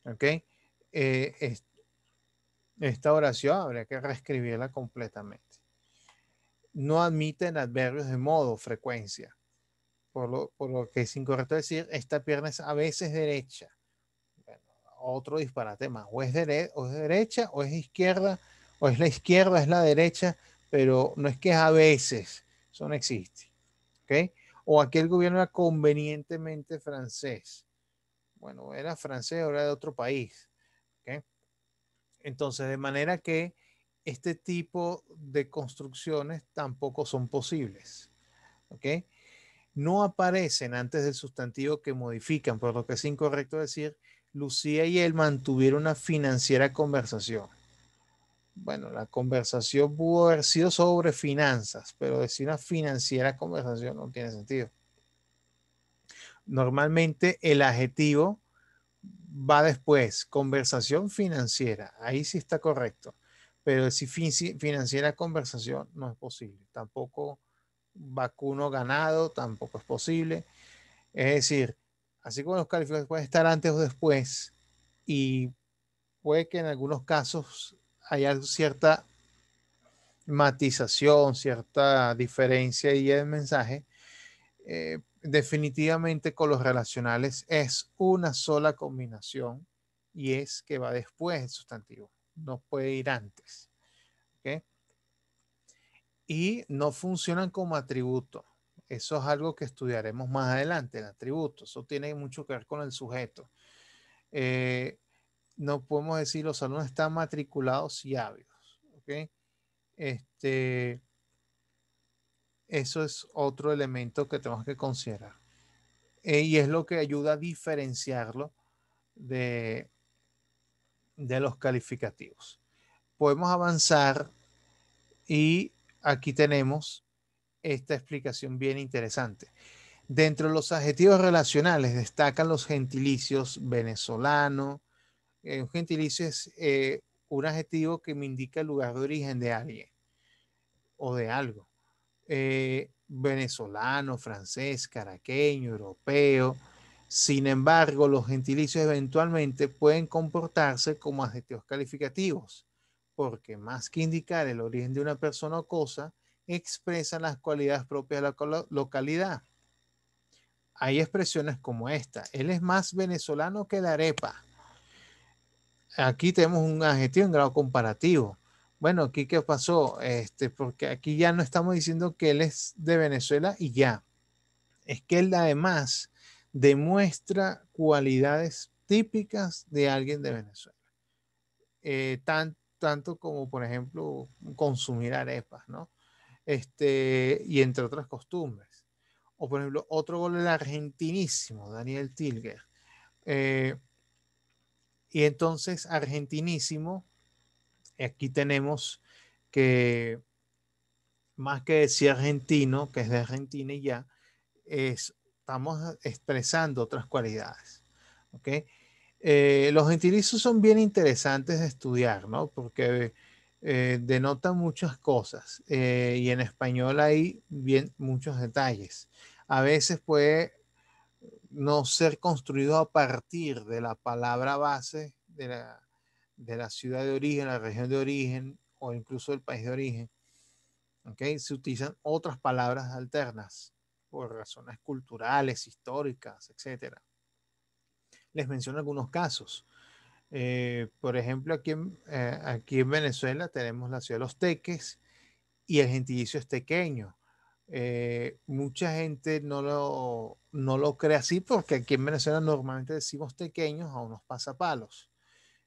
¿Ok? Es- esta oración habría que reescribirla completamente. No admiten adverbios de modo, frecuencia, por lo que es incorrecto decir, esta pierna es a veces derecha. Bueno, otro disparate más, o es derecha, o es izquierda, o es la izquierda, es la derecha, pero no es que es a veces, eso no existe. ¿Ok? O aquel gobierno era convenientemente francés. Bueno, era francés o era de otro país. ¿Ok? Entonces, de manera que este tipo de construcciones tampoco son posibles. ¿Ok? No aparecen antes del sustantivo que modifican, por lo que es incorrecto decir, Lucía y él mantuvieron una financiera conversación. Bueno, la conversación pudo haber sido sobre finanzas, pero decir una financiera conversación no tiene sentido. Normalmente el adjetivo va después, conversación financiera, ahí sí está correcto, pero si financiera conversación no es posible, tampoco vacuno ganado, tampoco es posible. Es decir, así como los calificados pueden estar antes o después y puede que en algunos casos haya cierta matización, cierta diferencia y el mensaje, definitivamente con los relacionales es una sola combinación y es que va después del sustantivo, no puede ir antes. ¿Okay? Y no funcionan como atributo. Eso es algo que estudiaremos más adelante, el atributo. Eso tiene mucho que ver con el sujeto. Eh, no podemos decir los alumnos están matriculados y ávidos. ¿Okay? Este, eso es otro elemento que tenemos que considerar. Y es lo que ayuda a diferenciarlo de, de los calificativos. Podemos avanzar y aquí tenemos esta explicación bien interesante. Dentro de los adjetivos relacionales destacan los gentilicios venezolano. Un gentilicio es un adjetivo que me indica el lugar de origen de alguien o de algo. Venezolano, francés, caraqueño, europeo. Sin embargo, los gentilicios eventualmente pueden comportarse como adjetivos calificativos, porque más que indicar el origen de una persona o cosa, expresan las cualidades propias de la localidad. Hay expresiones como esta: él es más venezolano que la arepa. Aquí tenemos un adjetivo en grado comparativo. Bueno, aquí qué pasó, porque aquí ya no estamos diciendo que él es de Venezuela y ya, es que él además demuestra cualidades típicas de alguien de Venezuela. Tanto como, por ejemplo, consumir arepas, ¿no? Y entre otras costumbres. O, por ejemplo, otro gol del argentinísimo, Daniel Tilger. Eh, y entonces, argentinísimo, aquí tenemos que, más que decir argentino, que es de Argentina y ya, estamos expresando otras cualidades. ¿Ok? Los gentilicios son bien interesantes de estudiar, ¿no? Porque denotan muchas cosas y en español hay bien muchos detalles. A veces puede no ser construido a partir de la palabra base de la ciudad de origen, la región de origen o incluso el país de origen. ¿Okay? Se utilizan otras palabras alternas por razones culturales, históricas, etcétera. Les menciono algunos casos. Por ejemplo, aquí en Venezuela tenemos la ciudad de Los Teques y el gentilicio es tequeño. Mucha gente no lo cree así porque aquí en Venezuela normalmente decimos tequeños a unos pasapalos.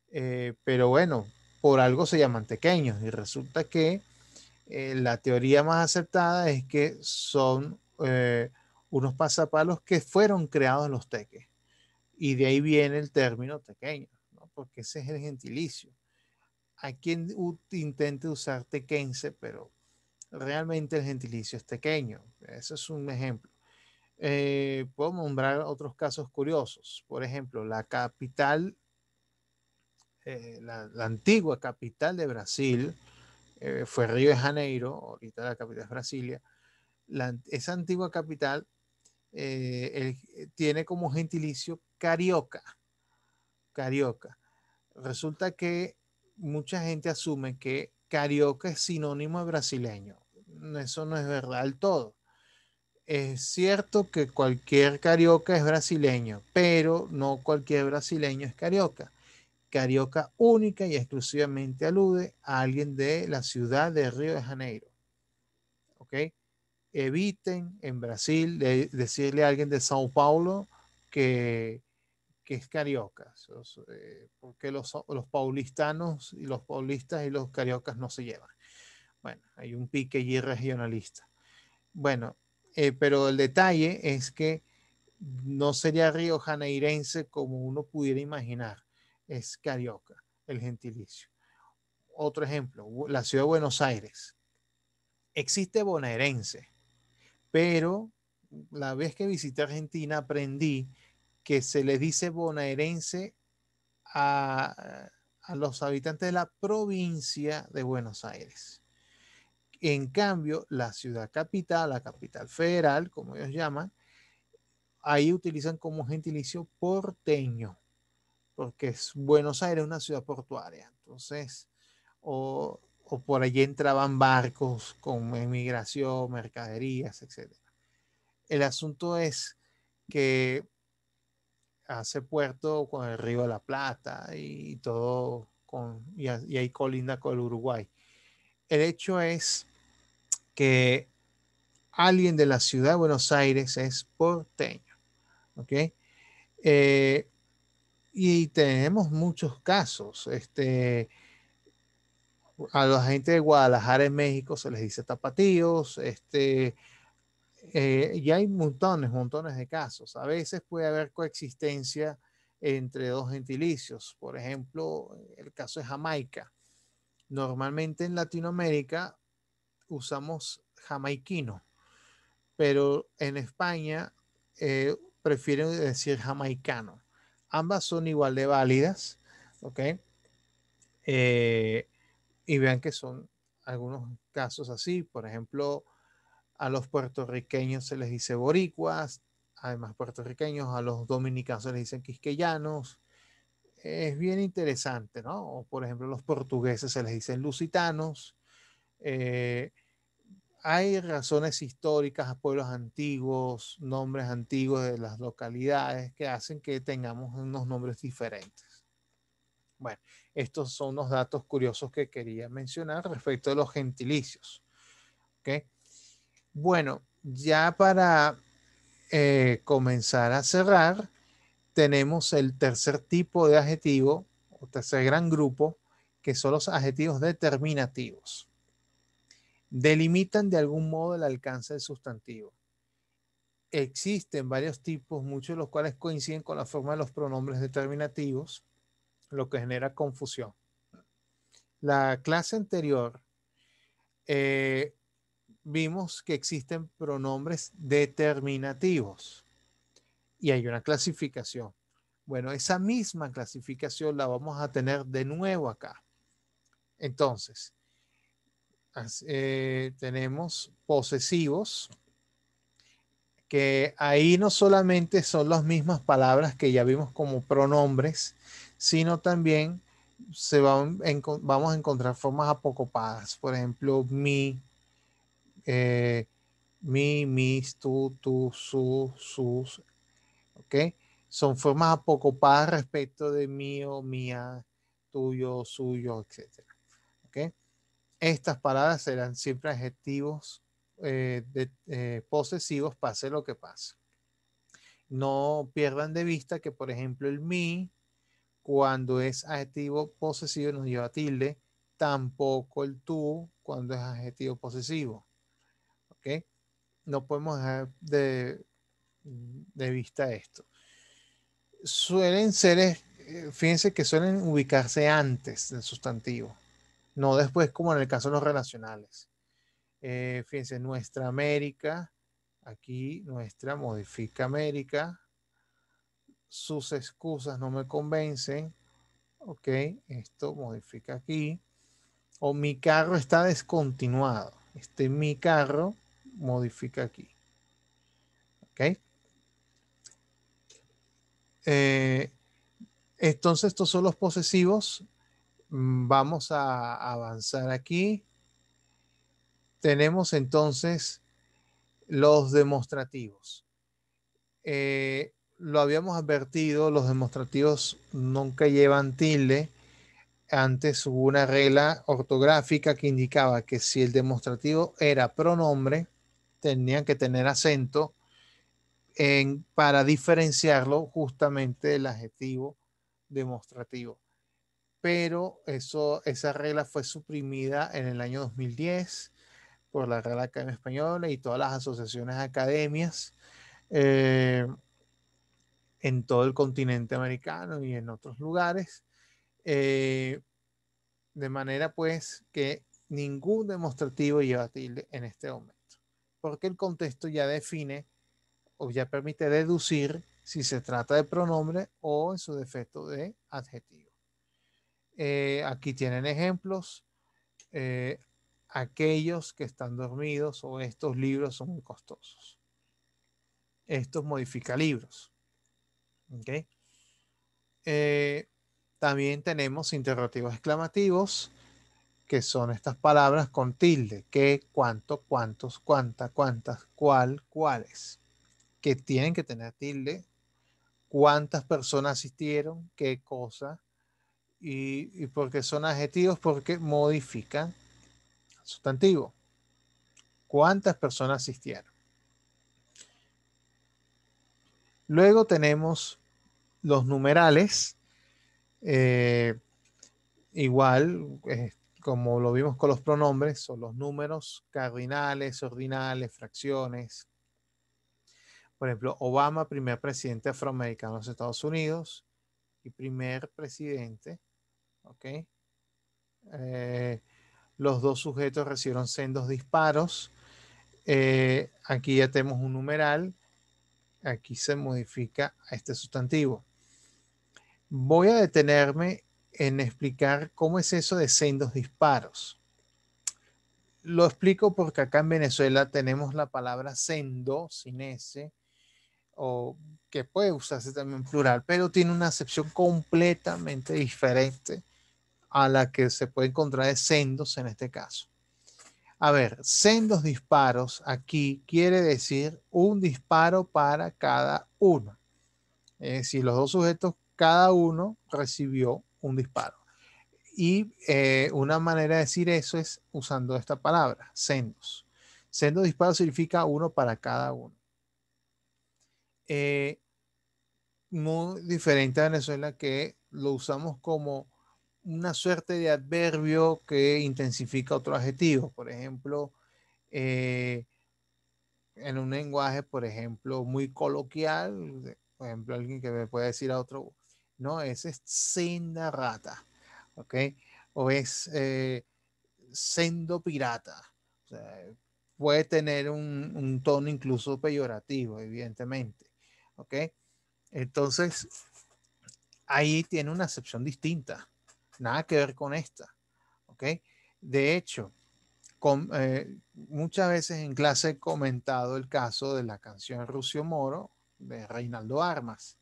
Pero bueno, por algo se llaman tequeños y resulta que la teoría más aceptada es que son unos pasapalos que fueron creados en los teques. Y de ahí viene el término tequeño, ¿no? Porque ese es el gentilicio. Hay quien intente usar tequense, pero realmente el gentilicio es tequeño. Ese es un ejemplo. Puedo nombrar otros casos curiosos. Por ejemplo, la capital, la antigua capital de Brasil, fue Río de Janeiro, ahorita la capital es Brasilia. Esa antigua capital tiene como gentilicio carioca. carioca. Resulta que mucha gente asume que carioca es sinónimo de brasileño. Eso no es verdad del todo. Es cierto que cualquier carioca es brasileño, pero no cualquier brasileño es carioca. Carioca única y exclusivamente alude a alguien de la ciudad de Río de Janeiro. ¿Ok? Eviten en Brasil decirle a alguien de Sao Paulo que es carioca, porque los paulistanos y los paulistas y los cariocas no se llevan. Bueno, hay un pique allí regionalista. Bueno, pero el detalle es que no sería río janeirense como uno pudiera imaginar, es carioca, el gentilicio. Otro ejemplo, la ciudad de Buenos Aires. Existe bonaerense, pero la vez que visité Argentina aprendí que se le dice bonaerense a los habitantes de la provincia de Buenos Aires. En cambio, la ciudad capital, la capital federal, como ellos llaman, ahí utilizan como gentilicio porteño, porque Buenos Aires es una ciudad portuaria. Entonces, o por allí entraban barcos con emigración, mercaderías, etc. El asunto es que hace puerto con el río de la Plata y todo, y ahí colinda con el Uruguay. El hecho es que alguien de la ciudad de Buenos Aires es porteño, ¿ok? Y tenemos muchos casos. A la gente de Guadalajara en México se les dice tapatíos, y hay montones de casos. A veces puede haber coexistencia entre dos gentilicios. Por ejemplo, el caso de Jamaica. Normalmente en Latinoamérica usamos jamaiquino, pero en España prefieren decir jamaicano. Ambas son igual de válidas, ¿ok? Y vean que son algunos casos así. Por ejemplo, a los puertorriqueños se les dice boricuas, además puertorriqueños, a los dominicanos se les dicen quisqueyanos. Es bien interesante, ¿no? O por ejemplo, los portugueses se les dicen lusitanos. Eh, Hay razones históricas a pueblos antiguos, nombres antiguos de las localidades que hacen que tengamos unos nombres diferentes. Bueno, estos son los datos curiosos que quería mencionar respecto de los gentilicios. ¿Ok? Bueno, ya para comenzar a cerrar, tenemos el tercer tipo de adjetivo, o tercer gran grupo, que son los adjetivos determinativos. Delimitan de algún modo el alcance del sustantivo. Existen varios tipos, muchos de los cuales coinciden con la forma de los pronombres determinativos, lo que genera confusión. La clase anterior eh, vimos que existen pronombres determinativos y hay una clasificación. Bueno, esa misma clasificación la vamos a tener de nuevo acá. Entonces, tenemos posesivos, que ahí no solamente son las mismas palabras que ya vimos como pronombres, sino también vamos a encontrar formas apocopadas. Por ejemplo, eh, mis, tú, sus, ¿ok? Son formas apocopadas respecto de mío, mía, tuyo, suyo, etcétera. ¿Ok? Estas palabras serán siempre adjetivos posesivos, pase lo que pase. No pierdan de vista que, por ejemplo, el mi, cuando es adjetivo posesivo, nos lleva tilde, tampoco el tú, cuando es adjetivo posesivo. ¿Ok? No podemos dejar de vista esto. Suelen ser, fíjense que suelen ubicarse antes del sustantivo, no después como en el caso de los relacionales. Fíjense, nuestra América, aquí nuestra modifica América, sus excusas no me convencen, ok, esto modifica aquí, o mi carro está descontinuado, mi carro modifica aquí, ok. Entonces, estos son los posesivos. Vamos a avanzar aquí. Tenemos entonces los demostrativos. Lo habíamos advertido, los demostrativos nunca llevan tilde. Antes hubo una regla ortográfica que indicaba que si el demostrativo era pronombre, tenían que tener acento para diferenciarlo justamente del adjetivo demostrativo. Pero esa regla fue suprimida en el año 2010 por la Real Academia Española y todas las asociaciones academias en todo el continente americano y en otros lugares. De manera pues que ningún demostrativo lleva tilde en este momento, porque el contexto ya define o ya permite deducir si se trata de pronombre o en su defecto de adjetivo. Aquí tienen ejemplos. Aquellos que están dormidos o estos libros son muy costosos. Estos modifica libros. ¿Okay? También tenemos interrogativos exclamativos, que son estas palabras con tilde, qué, cuánto, cuántos, cuánta, cuántas, cuál, cuáles, que tienen que tener tilde, cuántas personas asistieron, qué cosa, y porque son adjetivos, porque modifican sustantivo. ¿Cuántas personas asistieron? Luego tenemos los numerales, eh, igual, como lo vimos con los pronombres, son los números cardinales, ordinales, fracciones. Por ejemplo, Obama, primer presidente afroamericano de los Estados Unidos y primer presidente, ¿ok? Los dos sujetos recibieron sendos disparos. Aquí ya tenemos un numeral. Aquí se modifica a este sustantivo. Voy a detenerme en explicar cómo es eso de sendos disparos. Lo explico porque acá en Venezuela tenemos la palabra sendo, sin S, o que puede usarse también en plural, pero tiene una acepción completamente diferente a la que se puede encontrar de sendos en este caso. A ver, sendos disparos aquí quiere decir un disparo para cada uno. Es decir, los dos sujetos, cada uno recibió un disparo. Y una manera de decir eso es usando esta palabra, sendos. Sendos disparos significa uno para cada uno. Muy diferente a Venezuela, que lo usamos como una suerte de adverbio que intensifica otro adjetivo. Por ejemplo, en un lenguaje, por ejemplo, muy coloquial, por ejemplo, alguien que me puede decir a otro, no, ese es senda rata, ¿ok? O es sendo pirata. O sea, puede tener un tono incluso peyorativo, evidentemente, ¿ok? Entonces, ahí tiene una acepción distinta, nada que ver con esta, ¿ok? De hecho, muchas veces en clase he comentado el caso de la canción Rucio Moro de Reinaldo Armas.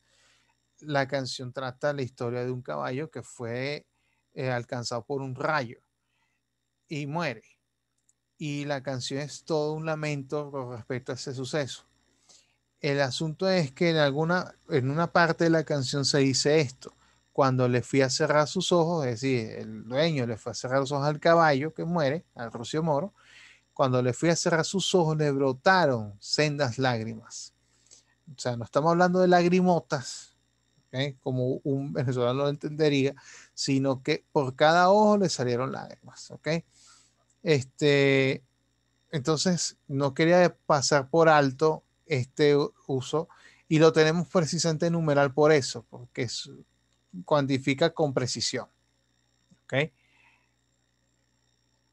La canción trata la historia de un caballo que fue alcanzado por un rayo y muere. Y la canción es todo un lamento con respecto a ese suceso. El asunto es que en una parte de la canción se dice esto: cuando le fui a cerrar sus ojos, es decir, el dueño le fue a cerrar los ojos al caballo que muere, al Rucio Moro, cuando le fui a cerrar sus ojos le brotaron sendas lágrimas. O sea, no estamos hablando de lagrimotas, ¿okay?, como un venezolano lo entendería, sino que por cada ojo le salieron lágrimas, ¿ok? Entonces, no quería pasar por alto este uso y lo tenemos precisamente en numeral por eso, porque cuantifica con precisión, ¿ok?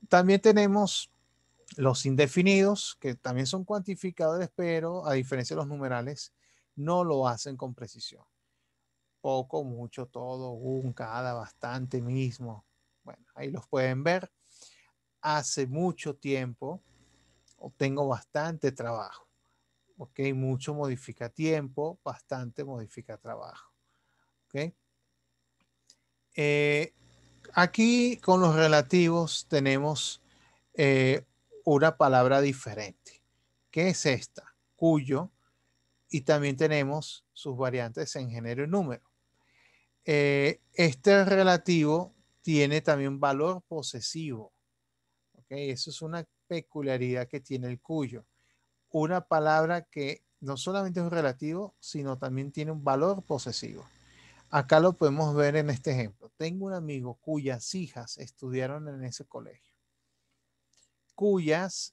También tenemos los indefinidos, que también son cuantificadores, pero a diferencia de los numerales, no lo hacen con precisión. Poco, mucho, todo, un, cada, bastante, mismo. Bueno, ahí los pueden ver. Hace mucho tiempo obtengo bastante trabajo. Ok, mucho modifica tiempo, bastante modifica trabajo. Ok. Eh, Aquí con los relativos tenemos eh, una palabra diferente. ¿Qué es esta? Cuyo, y también tenemos sus variantes en género y número. Este relativo tiene también valor posesivo. ¿Okay? Eso es una peculiaridad que tiene el cuyo. Una palabra que no solamente es un relativo, sino también tiene un valor posesivo. Acá lo podemos ver en este ejemplo. Tengo un amigo cuyas hijas estudiaron en ese colegio. Cuyas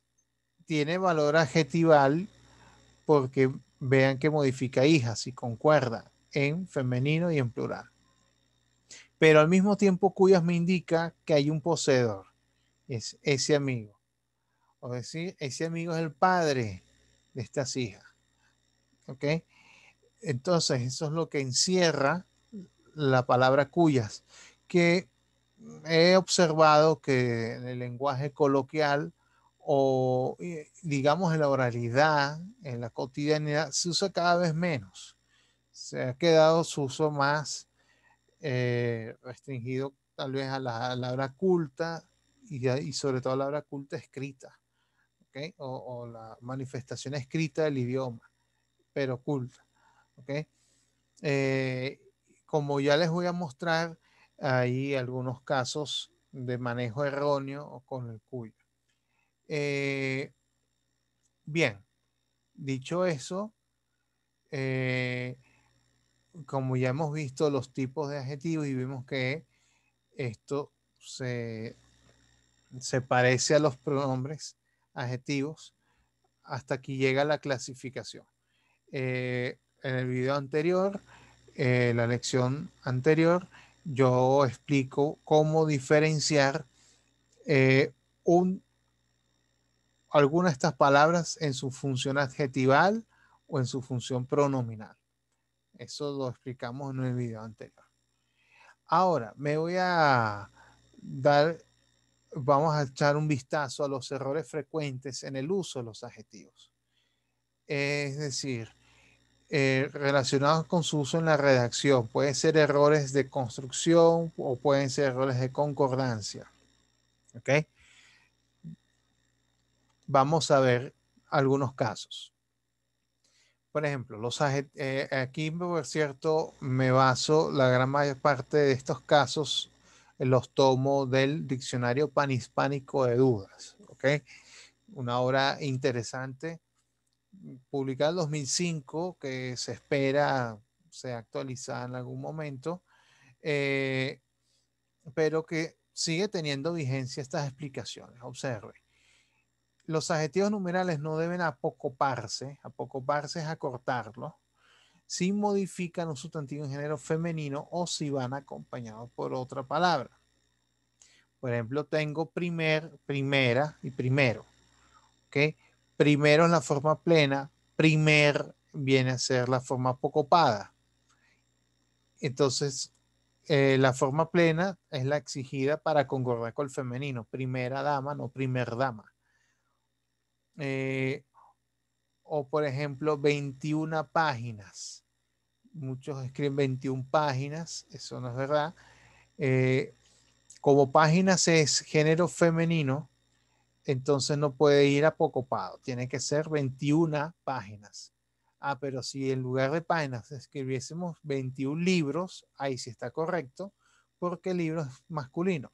tiene valor adjetival porque vean que modifica hijas y concuerda en femenino y en plural. Pero al mismo tiempo cuyas me indica que hay un poseedor, es ese amigo. O decir, ese amigo es el padre de estas hijas. ¿Ok? Entonces, eso es lo que encierra la palabra cuyas, que he observado que en el lenguaje coloquial o digamos en la oralidad, en la cotidianidad, se usa cada vez menos. Se ha quedado su uso más restringido tal vez a la palabra culta y sobre todo a la palabra culta escrita, ¿okay? O la manifestación escrita del idioma, pero culta. ¿Okay? Eh, Como ya les voy a mostrar, hay algunos casos de manejo erróneo con el cuyo. Eh, Bien, dicho eso, eh, como ya hemos visto los tipos de adjetivos y vimos que esto se parece a los pronombres adjetivos, hasta aquí llega la clasificación. En el video anterior, la lección anterior, yo explico cómo diferenciar eh, un, alguna de estas palabras en su función adjetival o en su función pronominal. Eso lo explicamos en el video anterior. Ahora me voy a dar, vamos a echar un vistazo a los errores frecuentes en el uso de los adjetivos. Es decir, relacionados con su uso en la redacción. Pueden ser errores de construcción o pueden ser errores de concordancia. ¿Ok? Vamos a ver algunos casos. Por ejemplo, aquí, por cierto, me baso la gran mayor parte de estos casos los tomo del Diccionario Panhispánico de Dudas. ¿Ok? Una obra interesante publicada en 2005 que se espera sea actualizada en algún momento, eh, pero que sigue teniendo vigencia estas explicaciones. Observe, los adjetivos numerales no deben apocoparse es acortarlo, si modifican un sustantivo en género femenino o si van acompañados por otra palabra. Por ejemplo, tengo primera y primero. ¿Okay? Primero es la forma plena, primer viene a ser la forma apocopada. Entonces, la forma plena es la exigida para concordar con el femenino. Primera dama, no primer dama. O, por ejemplo, 21 páginas. Muchos escriben 21 páginas, eso no es verdad. Como páginas es género femenino, entonces no puede ir apocopado, tiene que ser 21 páginas. Ah, pero si en lugar de páginas escribiésemos 21 libros, ahí sí está correcto, porque el libro es masculino.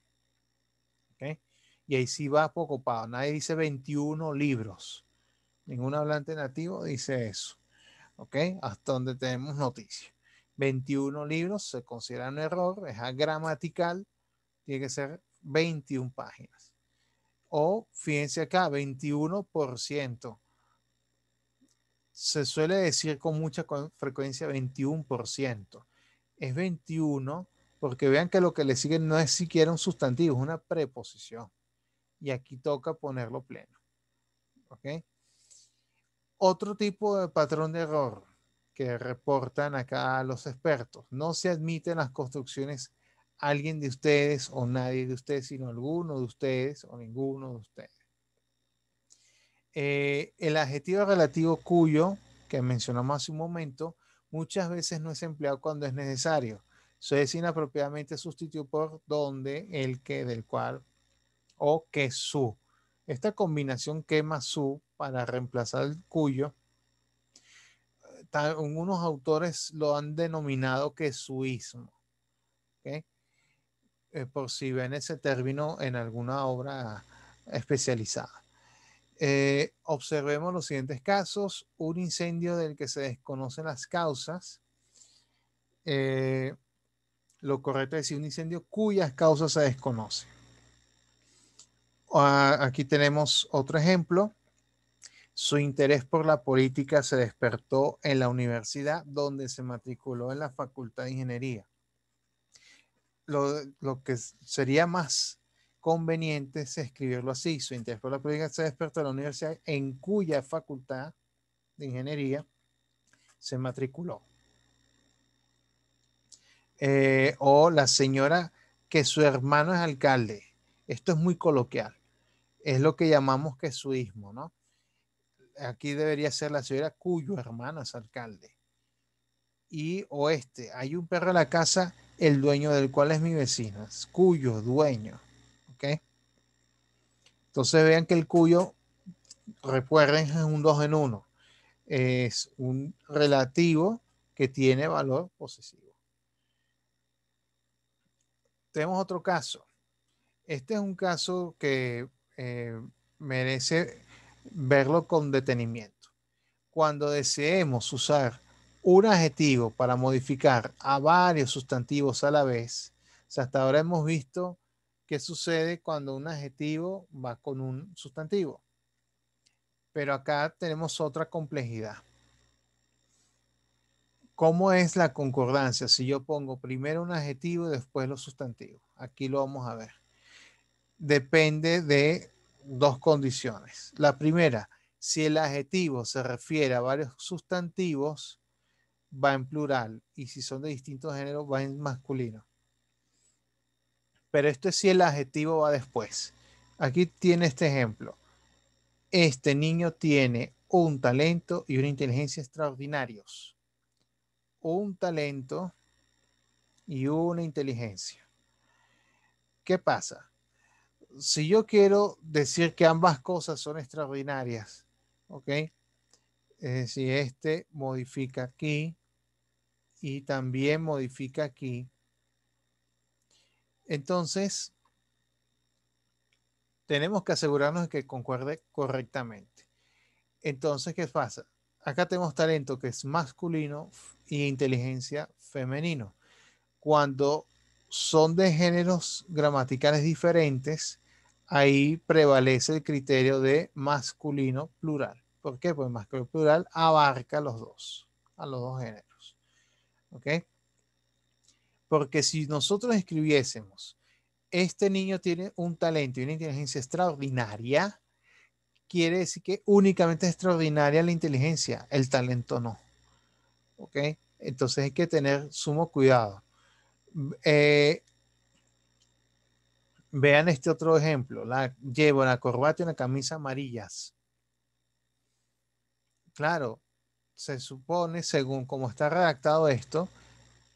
¿Okay? Y ahí sí va apocopado. Nadie dice 21 libros. Ningún hablante nativo dice eso. ¿Ok? Hasta donde tenemos noticia. 21 libros se considera un error, es gramatical, tiene que ser 21 páginas. O fíjense acá, 21%. Se suele decir con mucha frecuencia 21%. Es 21 porque vean que lo que le sigue no es siquiera un sustantivo, es una preposición. Y aquí toca ponerlo pleno. ¿Ok? Otro tipo de patrón de error que reportan acá los expertos. No se admiten las construcciones alguien de ustedes o nadie de ustedes, sino alguno de ustedes o ninguno de ustedes. El adjetivo relativo cuyo, que mencionamos hace un momento, muchas veces no es empleado cuando es necesario. Eso es inapropiadamente sustituido por donde, el que, del cual o que su. Esta combinación que más su para reemplazar el cuyo, unos autores lo han denominado que suismo. ¿Okay? Por si ven ese término en alguna obra especializada. Observemos los siguientes casos. Un incendio del que se desconocen las causas. Lo correcto es decir un incendio cuyas causas se desconocen. Aquí tenemos otro ejemplo. Su interés por la política se despertó en la universidad donde se matriculó en la Facultad de Ingeniería. Lo que sería más conveniente es escribirlo así. Su interés por la política se despertó en la universidad en cuya Facultad de Ingeniería se matriculó. O la señora que su hermano es alcalde. Esto es muy coloquial. Es lo que llamamos quesuismo, ¿no? Aquí debería ser la señora cuyo hermano es alcalde. Y oeste, hay un perro en la casa, el dueño del cual es mi vecina, cuyo dueño. ¿Ok? Entonces vean que el cuyo, recuerden, es un 2 en 1. Es un relativo que tiene valor posesivo. Tenemos otro caso. Este es un caso que merece verlo con detenimiento. Cuando deseemos usar un adjetivo para modificar a varios sustantivos a la vez, o sea, hasta ahora hemos visto qué sucede cuando un adjetivo va con un sustantivo. Pero acá tenemos otra complejidad. ¿Cómo es la concordancia? Si yo pongo primero un adjetivo y después los sustantivos. Aquí lo vamos a ver. Depende de dos condiciones. La primera, si el adjetivo se refiere a varios sustantivos, va en plural, y si son de distintos géneros va en masculino. Pero esto es si el adjetivo va después. Aquí tiene este ejemplo. Este niño tiene un talento y una inteligencia extraordinarios. Un talento y una inteligencia. ¿Qué pasa? Si yo quiero decir que ambas cosas son extraordinarias, ¿ok? Es decir, este modifica aquí y también modifica aquí. Entonces, tenemos que asegurarnos de que concuerde correctamente. Entonces, ¿qué pasa? Acá tenemos talento que es masculino y inteligencia femenino. Cuando son de géneros gramaticales diferentes, ahí prevalece el criterio de masculino plural. ¿Por qué? Pues masculino plural abarca a los dos géneros. ¿Ok? Porque si nosotros escribiésemos, este niño tiene un talento y una inteligencia extraordinaria, quiere decir que únicamente es extraordinaria la inteligencia, el talento no. ¿Ok? Entonces hay que tener sumo cuidado. Vean este otro ejemplo. Llevo una corbata y una camisa amarillas. Claro, se supone, según cómo está redactado esto,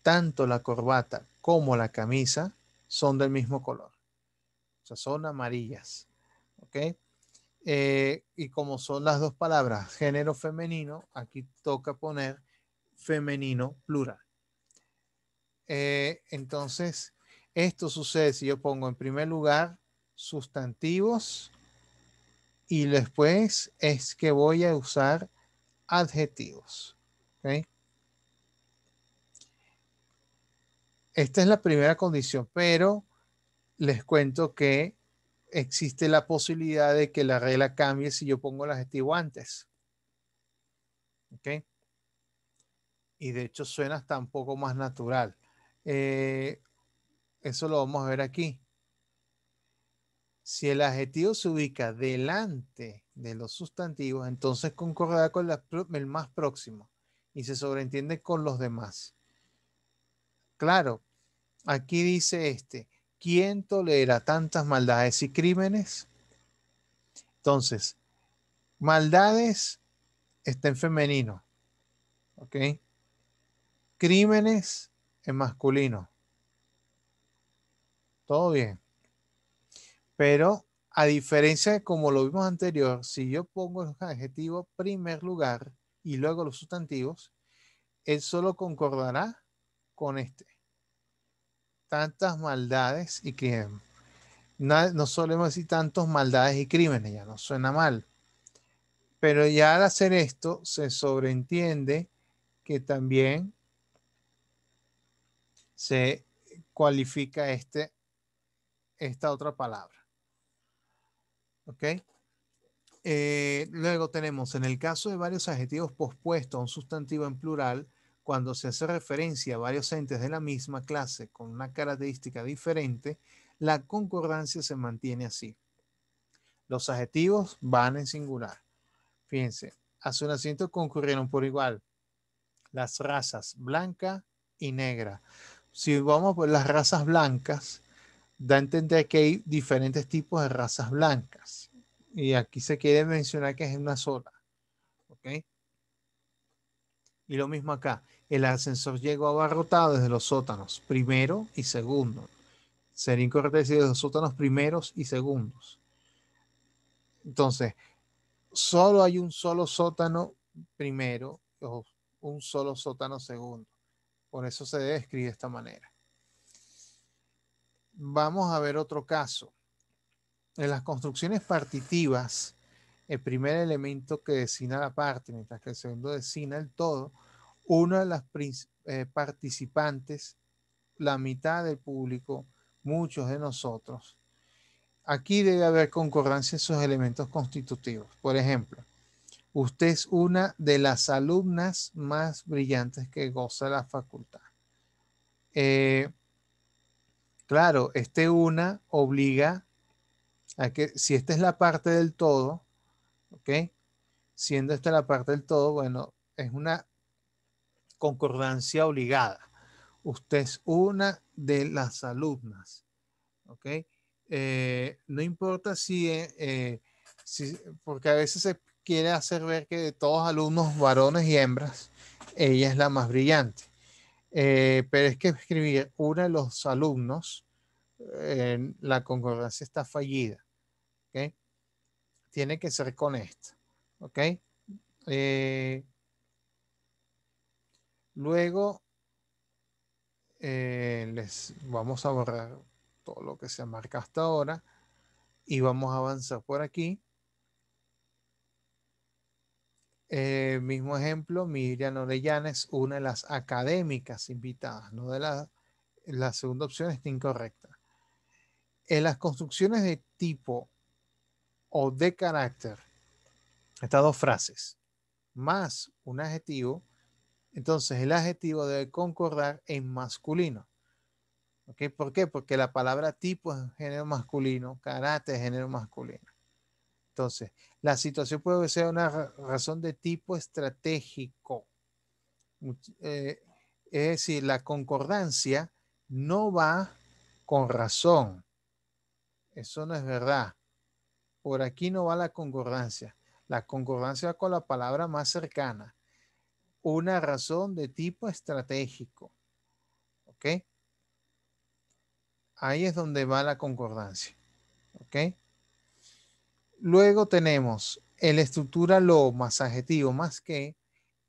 tanto la corbata como la camisa son del mismo color. O sea, son amarillas. ¿Ok? Y como son las dos palabras género femenino, aquí toca poner femenino plural. Entonces, esto sucede si yo pongo en primer lugar sustantivos y después es que voy a usar adjetivos. ¿Okay? Esta es la primera condición, pero les cuento que existe la posibilidad de que la regla cambie si yo pongo el adjetivo antes. ¿Ok? Y de hecho suena hasta un poco más natural. Eso lo vamos a ver aquí. Si el adjetivo se ubica delante de los sustantivos, entonces concordará con el más próximo y se sobreentiende con los demás. Claro, aquí dice ¿quién tolera tantas maldades y crímenes? Entonces, maldades está en femenino, ¿ok? Crímenes en masculino. Todo bien. Pero a diferencia de como lo vimos anterior, si yo pongo los adjetivos primer lugar y luego los sustantivos, él solo concordará con este. Tantas maldades y crímenes. No solemos decir tantos maldades y crímenes, ya no suena mal. Pero ya al hacer esto, se sobreentiende que también se cualifica esta otra palabra. ¿Ok? Luego tenemos, en el caso de varios adjetivos pospuestos a un sustantivo en plural, cuando se hace referencia a varios entes de la misma clase con una característica diferente, la concordancia se mantiene así. Los adjetivos van en singular. Fíjense, a su nacimiento concurrieron por igual las razas blanca y negra. Si vamos por las razas blancas, da a entender que hay diferentes tipos de razas blancas. Y aquí se quiere mencionar que es una sola. ¿Ok? Y lo mismo acá. El ascensor llegó abarrotado desde los sótanos primero y segundo. Sería incorrecto decir desde los sótanos primeros y segundos. Entonces, solo hay un solo sótano primero o un solo sótano segundo. Por eso se debe escribir de esta manera. Vamos a ver otro caso. En las construcciones partitivas, el primer elemento que designa la parte, mientras que el segundo designa el todo, una de las participantes, la mitad del público, muchos de nosotros, aquí debe haber concordancia en sus elementos constitutivos. Por ejemplo, usted es una de las alumnas más brillantes que goza la facultad. Claro, una obliga a que si esta es la parte del todo, ¿ok? Siendo esta la parte del todo, bueno, es una concordancia obligada. Usted es una de las alumnas, ¿ok? No importa si, porque a veces se quiere hacer ver que de todos alumnos, varones y hembras, ella es la más brillante. Pero es que escribir una de los alumnos, la concordancia está fallida, ¿ok? Tiene que ser con esto, ¿ok? Luego les vamos a borrar todo lo que se marca hasta ahora y vamos a avanzar por aquí. Mismo ejemplo, Miriam Orellana es una de las académicas invitadas, no de la segunda opción está incorrecta. En las construcciones de tipo o de carácter, estas dos frases, más un adjetivo, entonces el adjetivo debe concordar en masculino. ¿Okay? ¿Por qué? Porque la palabra tipo es género masculino, carácter es género masculino. Entonces, la situación puede ser una razón de tipo estratégico. Es decir, la concordancia no va con razón. Eso no es verdad. Por aquí no va la concordancia. La concordancia va con la palabra más cercana. Una razón de tipo estratégico. ¿Ok? Ahí es donde va la concordancia. ¿Ok? Luego tenemos el estructura lo más adjetivo más que.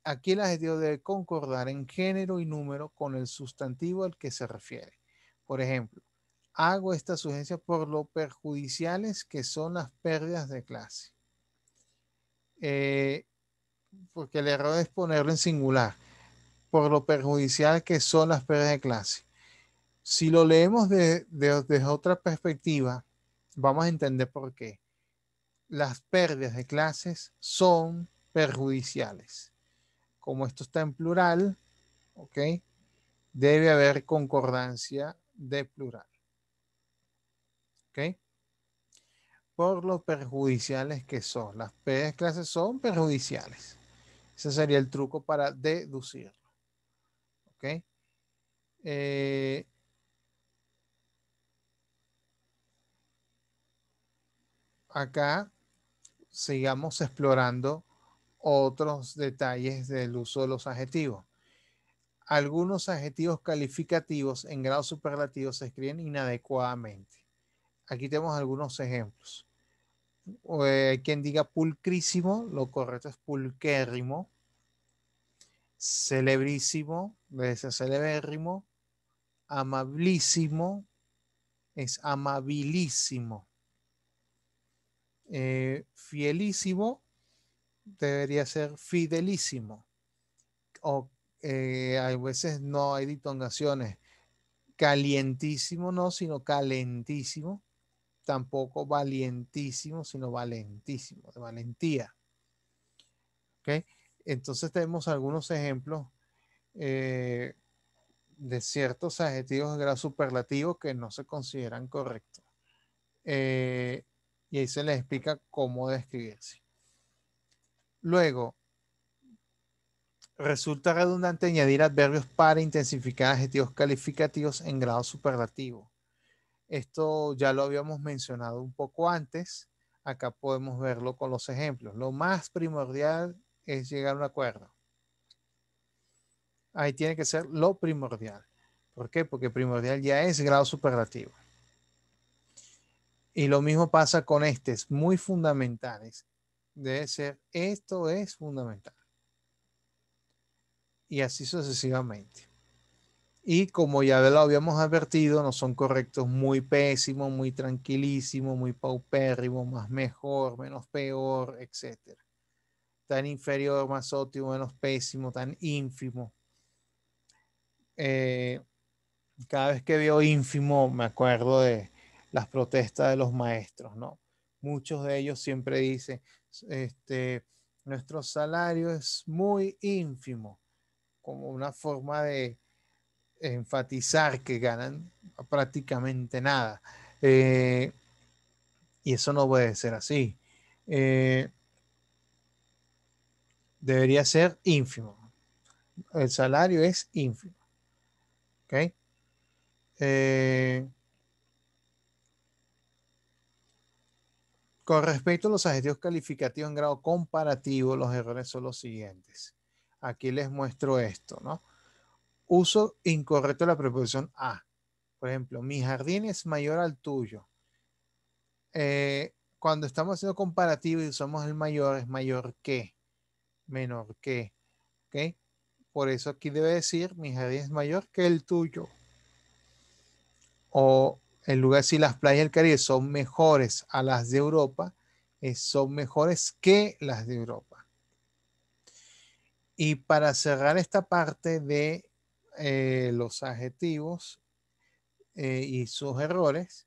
Aquí el adjetivo debe concordar en género y número con el sustantivo al que se refiere. Por ejemplo, hago esta sugerencia por lo perjudiciales que son las pérdidas de clase. Porque el error es ponerlo en singular. Por lo perjudicial que son las pérdidas de clase. Si lo leemos desde otra perspectiva, vamos a entender por qué. Las pérdidas de clases son perjudiciales. Como esto está en plural, ¿ok? Debe haber concordancia de plural. ¿Ok? Por lo perjudiciales que son. Las pérdidas de clases son perjudiciales. Ese sería el truco para deducirlo. ¿Ok? Acá sigamos explorando otros detalles del uso de los adjetivos. algunos adjetivos calificativos en grado superlativo se escriben inadecuadamente. Aquí tenemos algunos ejemplos. Quien diga pulcrísimo, lo correcto es pulquérrimo. Celebrísimo, debe ser celebérrimo. Amabilísimo es amabilísimo. Fielísimo debería ser fidelísimo. O a veces no hay ditongaciones. Calientísimo no, sino calentísimo. Tampoco valientísimo, sino valentísimo, de valentía. ¿Ok? Entonces tenemos algunos ejemplos de ciertos adjetivos de grado superlativo que no se consideran correctos. Y ahí se les explica cómo describirse. Luego, resulta redundante añadir adverbios para intensificar adjetivos calificativos en grado superlativo. Esto ya lo habíamos mencionado un poco antes. Acá podemos verlo con los ejemplos. Lo más primordial es llegar a un acuerdo. Ahí tiene que ser lo primordial. ¿Por qué? Porque primordial ya es grado superlativo. Y lo mismo pasa con es muy fundamentales. Debe ser, esto es fundamental. Y así sucesivamente. Y como ya lo habíamos advertido, no son correctos muy pésimo, muy tranquilísimo, muy paupérrimo, más mejor, menos peor, etc. Tan inferior, más óptimo, menos pésimo, tan ínfimo. Cada vez que veo ínfimo me acuerdo de las protestas de los maestros, ¿no? Muchos de ellos siempre dicen, nuestro salario es muy ínfimo, como una forma de enfatizar que ganan prácticamente nada. Y eso no puede ser así. Debería ser ínfimo. El salario es ínfimo. ¿Ok? Con respecto a los adjetivos calificativos en grado comparativo, los errores son los siguientes. Aquí les muestro esto, ¿no? Uso incorrecto de la preposición a. Por ejemplo, mi jardín es mayor al tuyo. Cuando estamos haciendo comparativo y usamos el mayor, es mayor que, menor que. ¿Ok? Por eso aquí debe decir, mi jardín es mayor que el tuyo. O en lugar de decir las playas del Caribe son mejores a las de Europa, son mejores que las de Europa. Y para cerrar esta parte de los adjetivos y sus errores,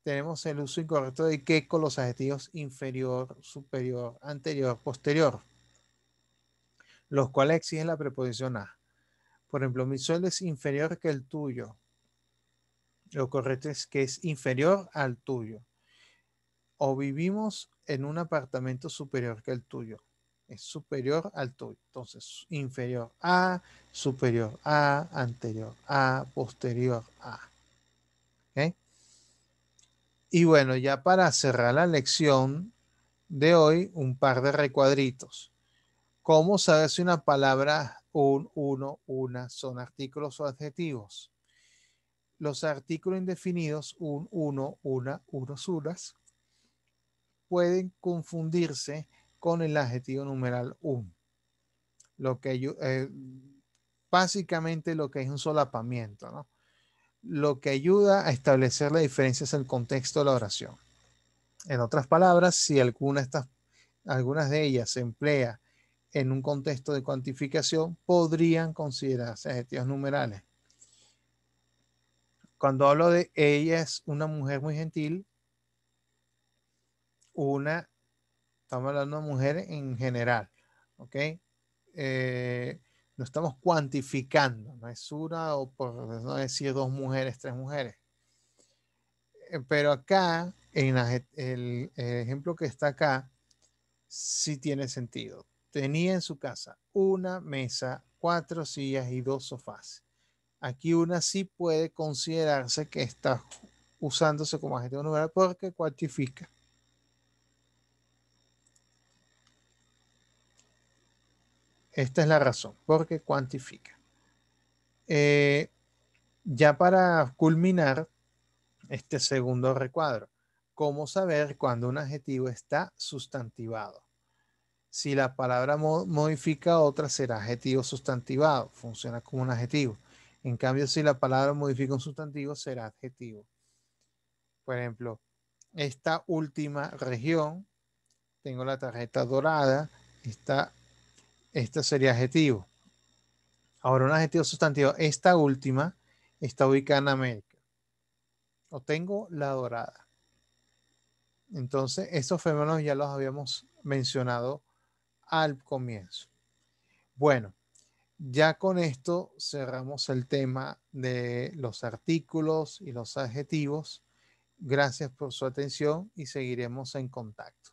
tenemos el uso incorrecto de que con los adjetivos inferior, superior, anterior, posterior, los cuales exigen la preposición a. Por ejemplo, mi sueldo es inferior que el tuyo. Lo correcto es que es inferior al tuyo. O vivimos en un apartamento superior que el tuyo. Es superior al tuyo. Entonces, inferior a, superior a, anterior a, posterior a. ¿Okay? Y bueno, ya para cerrar la lección de hoy, un par de recuadritos. ¿Cómo saber si una palabra, un, uno, una, son artículos o adjetivos? Los artículos indefinidos, un, uno, una, unos, unas, pueden confundirse con el adjetivo numeral un. Lo que básicamente lo que es un solapamiento, ¿no? Lo que ayuda a establecer la diferencia es el contexto de la oración. En otras palabras, si algunas de ellas se emplea en un contexto de cuantificación, podrían considerarse adjetivos numerales. Cuando hablo de ella es una mujer muy gentil, estamos hablando de mujer en general, ¿ok? No estamos cuantificando, no es una o por no decir dos mujeres, tres mujeres. Pero acá, en el ejemplo que está acá, sí tiene sentido. Tenía en su casa una mesa, 4 sillas y 2 sofás. Aquí una sí puede considerarse que está usándose como adjetivo numeral porque cuantifica. Esta es la razón, porque cuantifica. Ya para culminar este segundo recuadro, ¿cómo saber cuando un adjetivo está sustantivado? Si la palabra modifica a otra, será adjetivo sustantivado, funciona como un adjetivo. En cambio, si la palabra modifica un sustantivo, será adjetivo. Por ejemplo, esta última región, tengo la tarjeta dorada, esta sería adjetivo. Ahora, un adjetivo sustantivo, esta última está ubicada en América. O tengo la dorada. Entonces, estos fenómenos ya los habíamos mencionado al comienzo. Bueno, ya con esto cerramos el tema de los artículos y los adjetivos. Gracias por su atención y seguiremos en contacto.